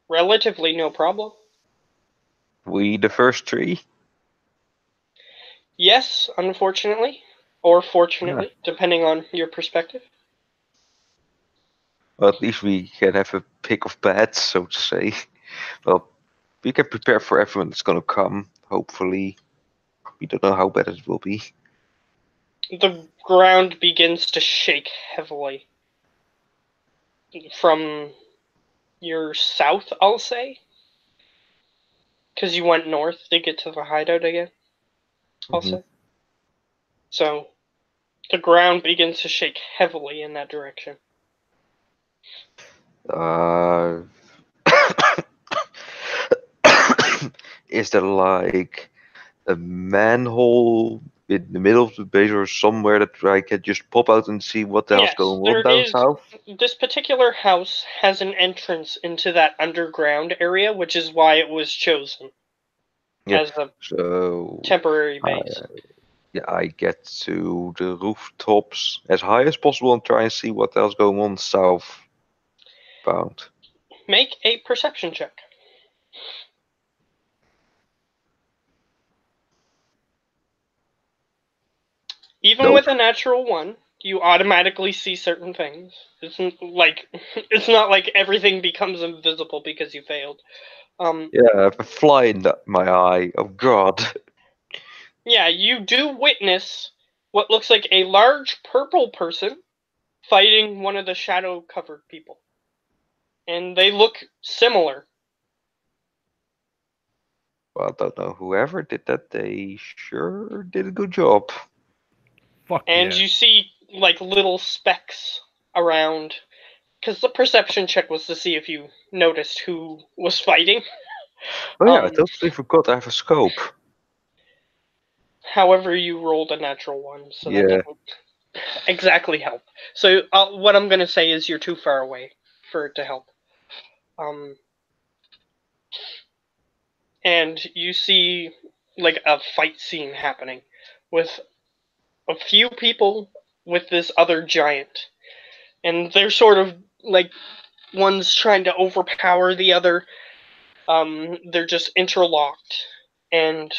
relatively no problem. We the first three. Yes, unfortunately, or fortunately, depending on your perspective. Well, at least we can have a pick of bats, so to say. Well, we can prepare for everyone that's gonna come. Hopefully, we don't know how bad it will be. The ground begins to shake heavily from your south, I'll say, because you went north to get to the hideout again. Also, so the ground begins to shake heavily in that direction. Is there like a manhole in the middle of the base or somewhere that I can just pop out and see what the hell's Yes, going there on down is. south? This particular house has an entrance into that underground area, which is why it was chosen as a So temporary base. I get to the rooftops as high as possible and try and see what else going on southbound. Make a perception check. Even Nope. with a natural one, you automatically see certain things. It's not like everything becomes invisible because you failed. Yeah, I have a fly in my eye. Oh god. Yeah, you do witness what looks like a large purple person fighting one of the shadow-covered people. And they look similar. Well, I don't know. Whoever did that, they sure did a good job. Fuck And yeah. you see, like, little specks around. Because the perception check was to see if you noticed who was fighting. Oh yeah, I totally forgot I have a scope. However, you rolled a natural one, so that Yeah. doesn't exactly help. So what I'm going to say is you're too far away for it to help. And you see, like, a fight scene happening with a few people with this other giant. And they're sort of, like, one's trying to overpower the other. They're just interlocked, and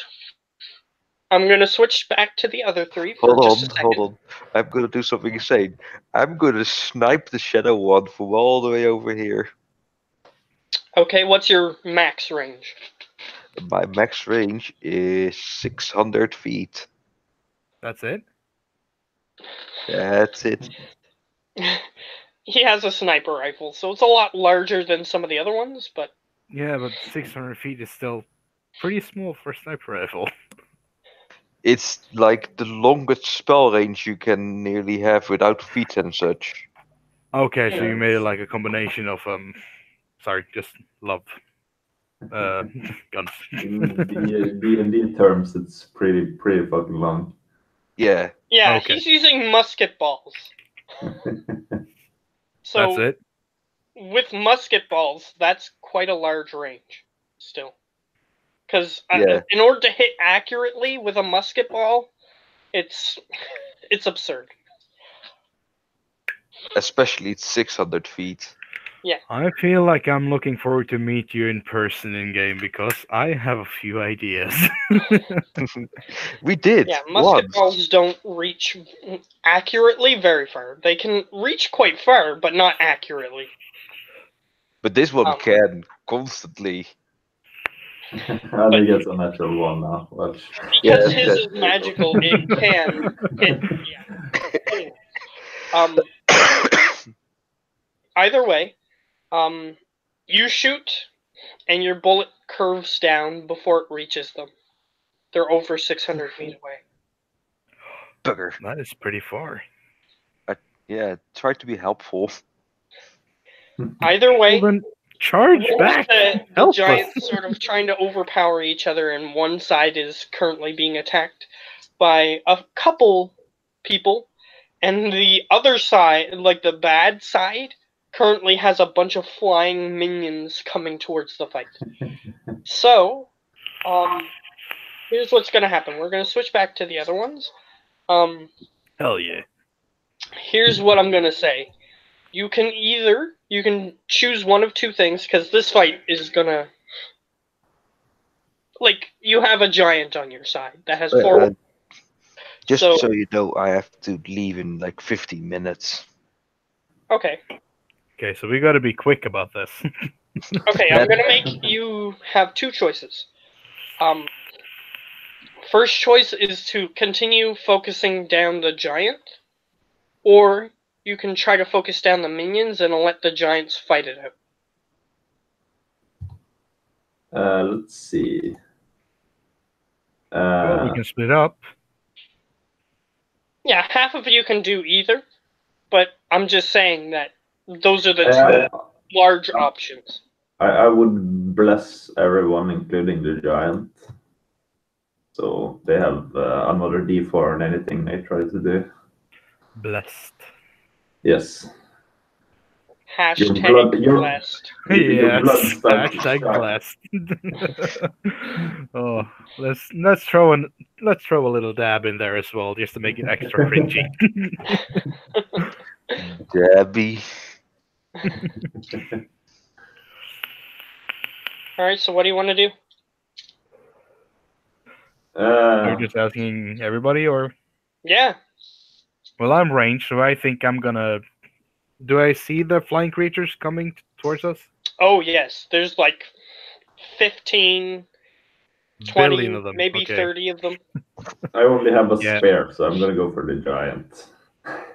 I'm gonna switch back to the other three for just a second. Hold on. I'm gonna do something insane. I'm gonna snipe the shadow one from all the way over here. Okay, what's your max range? My max range is 600 feet. That's it? That's it. He has a sniper rifle, so it's a lot larger than some of the other ones, but Yeah, but 600 feet is still pretty small for a sniper rifle. It's like the longest spell range you can nearly have without feet and such. Okay, so you made it like a combination of sorry, just love guns. In D&D terms, it's pretty fucking long. Yeah. yeah, Okay. he's using musket balls. So That's it. with musket balls, that's quite a large range still. Because Yeah. in order to hit accurately with a musket ball, it's absurd. Especially at 600 feet. I feel like I'm looking forward to meet you in person in game because I have a few ideas. We did. Yeah, musket once. balls don't reach accurately very far. They can reach quite far, but not accurately. But this one can constantly. I think it's a natural one now. Watch. Because Yeah, his that- is magical, it can hit. Yeah. Anyway, either way, you shoot, and your bullet curves down before it reaches them. They're over 600 feet away. Bugger. That is pretty far. Yeah, try to be helpful. Either way, Well, then charge with back. the Help us. giants sort of trying to overpower each other, and one side is currently being attacked by a couple people, and the other side, like the bad side, currently has a bunch of flying minions coming towards the fight. So, here's what's gonna happen. We're gonna switch back to the other ones. Hell yeah. Here's what I'm gonna say. You can choose one of two things, because this fight is gonna, like, you have a giant on your side that has four. Just So- so you know, I have to leave in like 15 minutes. Okay. Okay, so we gotta be quick about this. Okay, I'm gonna make you have two choices. First choice is to continue focusing down the giant, or you can try to focus down the minions and let the giants fight it out. Let's see. Well, we can split up. Yeah, half of you can do either, but I'm just saying that those are the two large options. I would bless everyone, including the giant. So they have another D4 on anything they try to do. Blessed. Yes. Hashtag blessed. Your blood Yes. starts to Hashtag shine. blessed. Oh, let's throw a little dab in there as well, just to make it extra cringy. Debbie. Alright, so what do you want to do? You're just asking everybody, or? Yeah. Well, I'm ranged, so I think I'm gonna. Do I see the flying creatures coming towards us? Oh, yes. There's like 15, 20, Billion of them. maybe Okay. 30 of them. I only have a Yeah. spare, so I'm gonna go for the giant.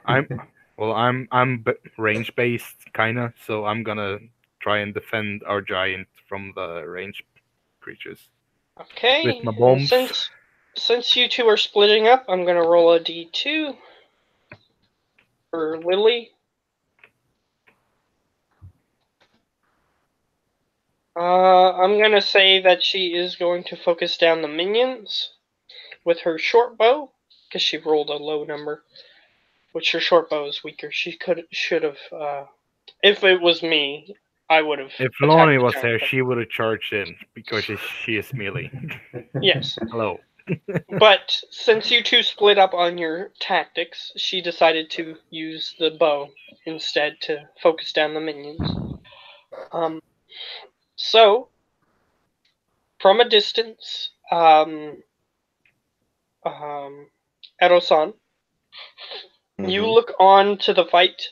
I'm range based kinda, so I'm gonna try and defend our giant from the range creatures. Okay. With my and bombs. Since you two are splitting up, I'm gonna roll a d2 for Lily. I'm gonna say that she is going to focus down the minions with her short bow, because she rolled a low number, which her short bow is weaker. She should have. If it was me, I would have. If Lonnie was attacked the there, giant. she would have charged in because she is melee. Yes. Hello. But since you two split up on your tactics, she decided to use the bow instead to focus down the minions. So, from a distance, Edo-san, you look on to the fight,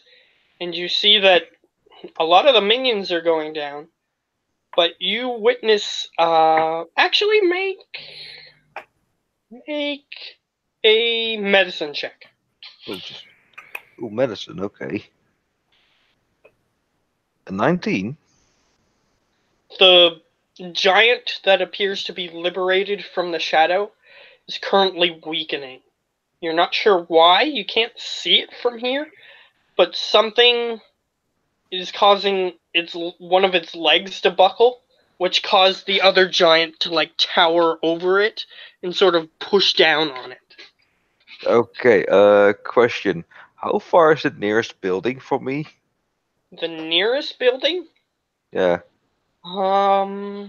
and you see that a lot of the minions are going down, but you witness, actually make a medicine check. Oh, medicine, okay. A 19? The giant that appears to be liberated from the shadow is currently weakening. You're not sure why, you can't see it from here, but something is causing one of its legs to buckle, which caused the other giant to like tower over it and sort of push down on it. Okay, question. How far is the nearest building from me? The nearest building? Yeah. I'm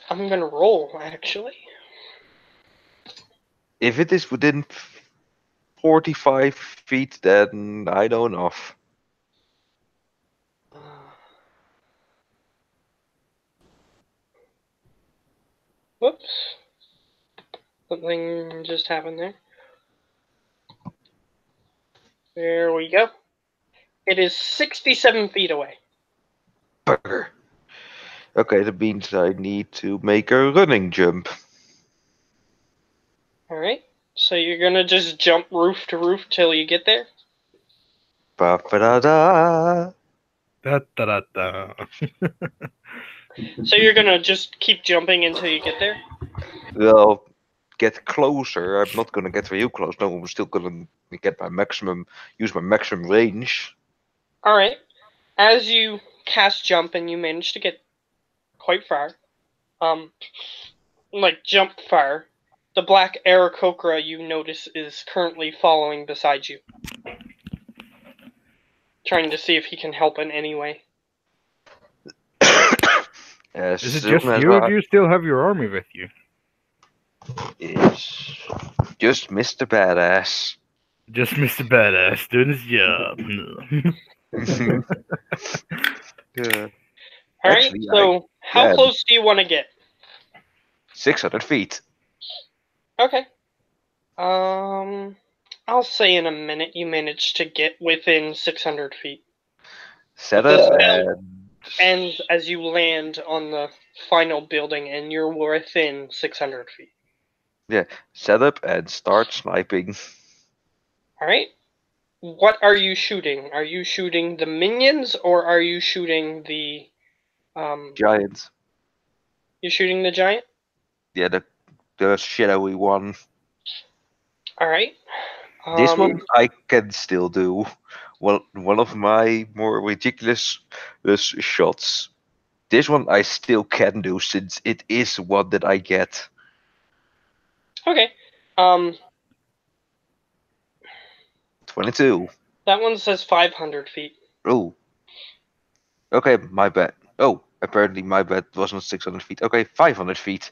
gonna roll, actually. If it is within 45 feet, then I know enough. Whoops. Something just happened there. There we go. It is 67 feet away. Bugger. Okay, that means I need to make a running jump. Alright. So you're gonna just jump roof to roof till you get there? Ba-ba-da-da. Da da da da. So you're gonna just keep jumping until you get there? Well, get closer. I'm not gonna get real close. No, I'm still gonna get my maximum, use my maximum range. Alright. As you cast jump and you manage to get quite far, like jump far, the black Aarakocra you notice is currently following beside you. Trying to see if he can help in any way. As Is it soon just as you, or I- do you still have your army with you? It's just Mr. Badass. Just Mr. Badass doing his job. Yeah. Alright, Actually, so how yeah. close do you want to get? 600 feet. Okay. I'll say in a minute you managed to get within 600 feet. Set The up spell and ends as you land on the final building and you're within 600 feet. set up and start sniping. Alright. What are you shooting? Are you shooting the minions or are you shooting the Giants. You're shooting the giant? Yeah, the shadowy one. Alright. This one I can still do. Well, one of my more ridiculous shots. This one I still can do since it is one that I get. Okay. 22. That one says 500 feet. Oh. Okay, my bad. Oh, apparently my bad wasn't 600 feet. Okay, 500 feet.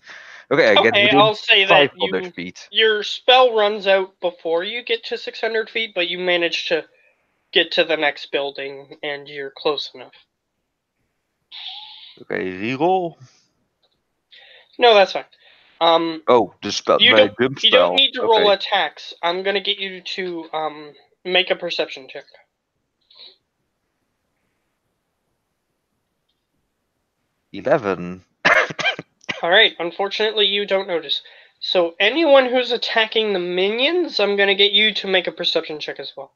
Okay, I get Okay, within I'll say that 500 feet. your spell runs out before you get to 600 feet, but you manage to get to the next building and you're close enough. Okay, reroll. No, that's fine. Oh, the spell. You My don't jump you spell. don't need to Okay. roll attacks. I'm gonna get you to make a perception check. 11. Alright, unfortunately you don't notice. So anyone who's attacking the minions, I'm gonna get you to make a perception check as well.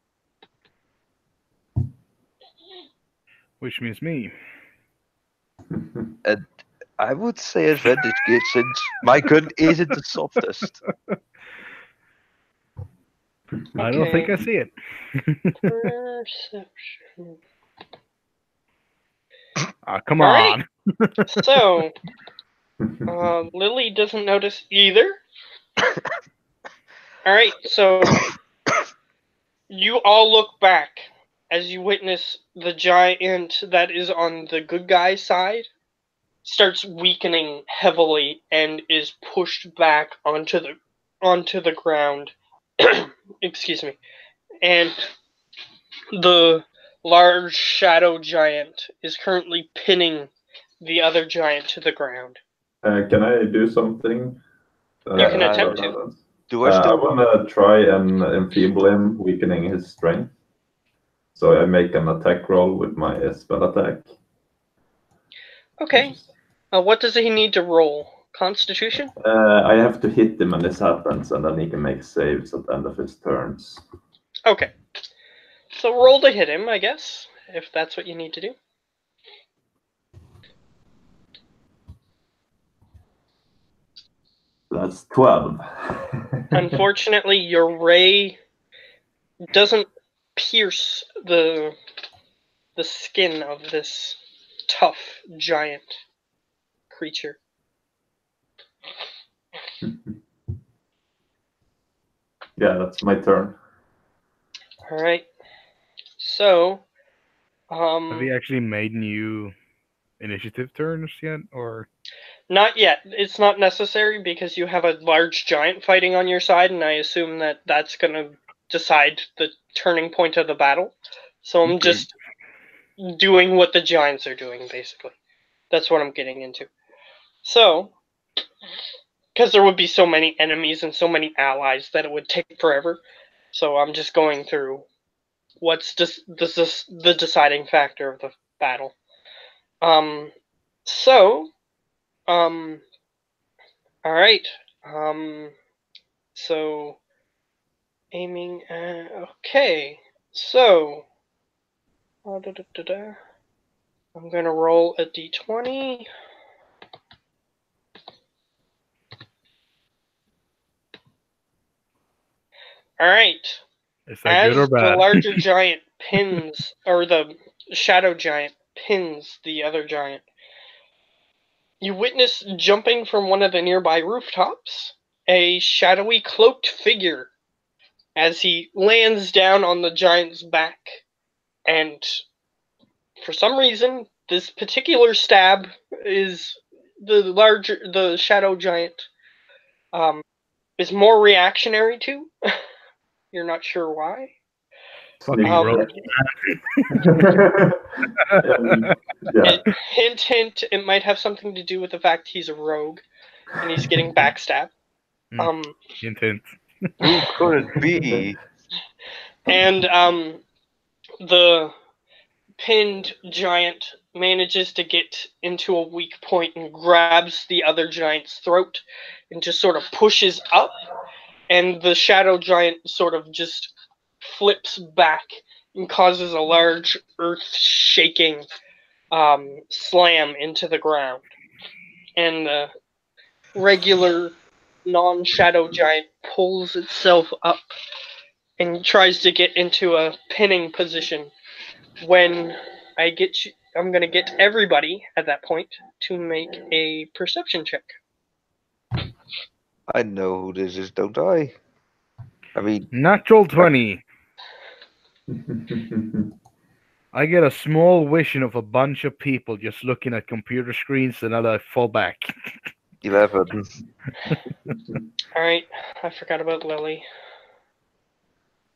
Which means me. I would say advantage since my gun isn't the softest. I don't think I see it. Perception. Come All on. right. So, Lily doesn't notice either. Alright, so you all look back as you witness the giant that is on the good guy side starts weakening heavily and is pushed back onto the ground. Excuse me. And the large shadow giant is currently pinning the other giant to the ground. Can I do something? You can attempt to. Do I I still? want to try and enfeeble him, weakening his strength. So I make an attack roll with my spell attack. Okay. What does he need to roll? Constitution? I have to hit him when this happens, and then he can make saves at the end of his turns. Okay. So roll to hit him, I guess, if that's what you need to do. That's 12. Unfortunately, your ray doesn't pierce the skin of this tough giant creature. Yeah, that's my turn. All right. So, Have we actually made new initiative turns yet, or? not yet. It's not necessary because you have a large giant fighting on your side, and I assume that that's going to decide the turning point of the battle. So I'm just doing what the giants are doing, basically. That's what I'm getting into. So, because there would be so many enemies and so many allies that it would take forever. So I'm just going through what's just the deciding factor of the battle. So, all right. So aiming at, okay. So, I'm gonna roll a d20. All right. Is that good or As the bad? larger giant pins, or the shadow giant pins the other giant, you witness jumping from one of the nearby rooftops a shadowy cloaked figure as he lands down on the giant's back. And for some reason, this particular stab is the shadow giant is more reactionary to. You're not sure why. Fucking rogue. Yeah. Hint, hint. It might have something to do with the fact he's a rogue and he's getting backstabbed. Hint, hint. Who could it be? And the pinned giant manages to get into a weak point and grabs the other giant's throat and just sort of pushes up, and the shadow giant sort of just flips back and causes a large earth-shaking slam into the ground. And the regular non-shadow giant pulls itself up and tries to get into a pinning position. When I'm gonna get everybody at that point to make a perception check. I know who this is, don't I? I mean, Natural 20. I get a small vision of a bunch of people just looking at computer screens, and then I fall back. 11. Alright, I forgot about Lily.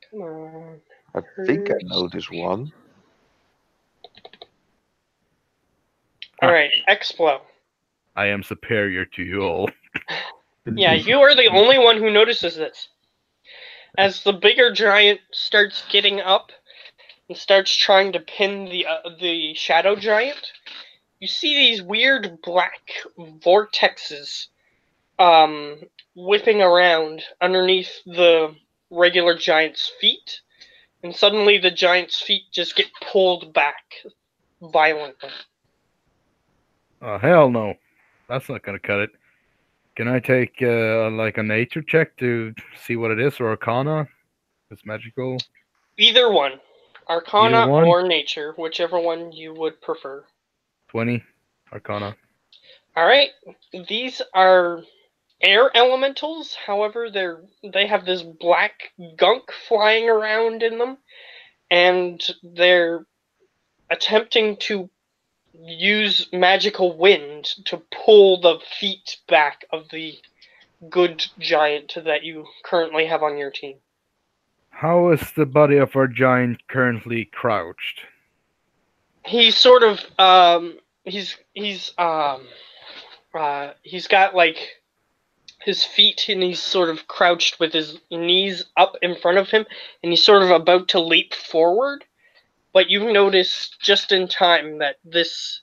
Come on. I think I know this one. Alright, Explo. I am superior to you all. Yeah, you are the only one who notices this. As the bigger giant starts getting up and starts trying to pin the shadow giant, you see these weird black vortexes whipping around underneath the regular giant's feet, and suddenly the giant's feet just get pulled back violently. Oh, hell no. That's not going to cut it. Can I take like a nature check to see what it is, or arcana? It's magical. Either one. Arcana Either one? or nature, whichever one you would prefer. 20. Arcana. Alright, these are air elementals, however they have this black gunk flying around in them, and they're attempting to use magical wind to pull the feet back of the good giant that you currently have on your team. How is the body of our giant currently crouched? He's sort of he's He's got like his feet, and he's sort of crouched with his knees up in front of him, and he's sort of about to leap forward. But you notice just in time that this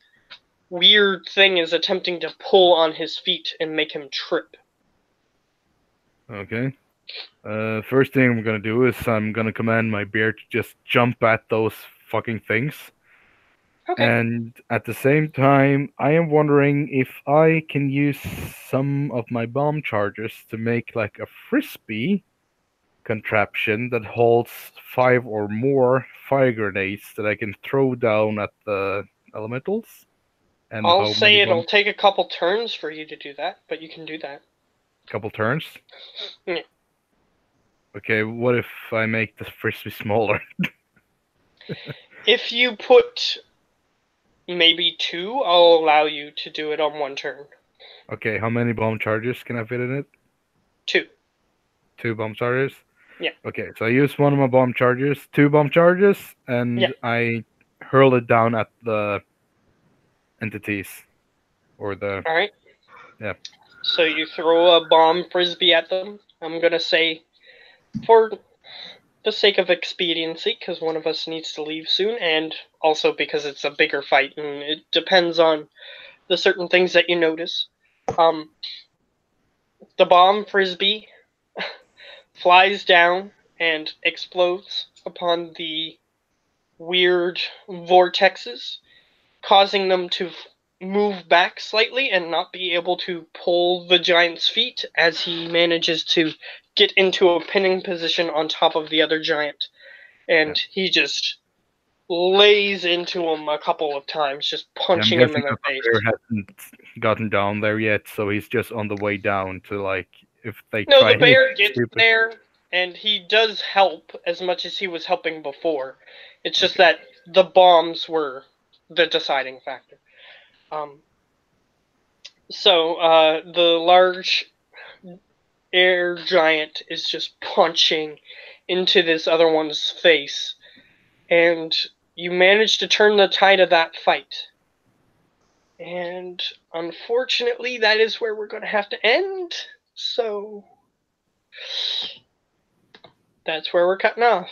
weird thing is attempting to pull on his feet and make him trip. Okay. First thing I'm gonna do is I'm gonna command my bear to just jump at those fucking things. Okay. And at the same time, I am wondering if I can use some of my bomb charges to make like a frisbee contraption that holds 5 or more fire grenades that I can throw down at the elementals. And I'll how say many it'll bomb- take a couple turns for you to do that, but you can do that. couple turns? Yeah. Okay, what if I make the frisbee smaller? If you put maybe 2, I'll allow you to do it on 1 turn. Okay, how many bomb charges can I fit in it? 2. 2 bomb charges? Yeah. Okay, so I use one of my bomb charges, 2 bomb charges, and Yeah. I hurl it down at the entities. Or the... Alright? Yeah. So you throw a bomb frisbee at them. I'm gonna say, for the sake of expediency, because one of us needs to leave soon, and also because it's a bigger fight, and it depends on the certain things that you notice. The bomb frisbee flies down and explodes upon the weird vortexes, causing them to move back slightly and not be able to pull the giant's feet as he manages to get into a pinning position on top of the other giant. And he just lays into him a couple of times, just punching him in the face. The bear hasn't gotten down there yet, so he's just on the way down to, like, if they No, try the bear anything gets stupid. there, and he does help as much as he was helping before. It's just that the bombs were the deciding factor. So the large air giant is just punching into this other one's face, and you manage to turn the tide of that fight. And unfortunately, that is where we're going to have to end. So that's where we're cutting off.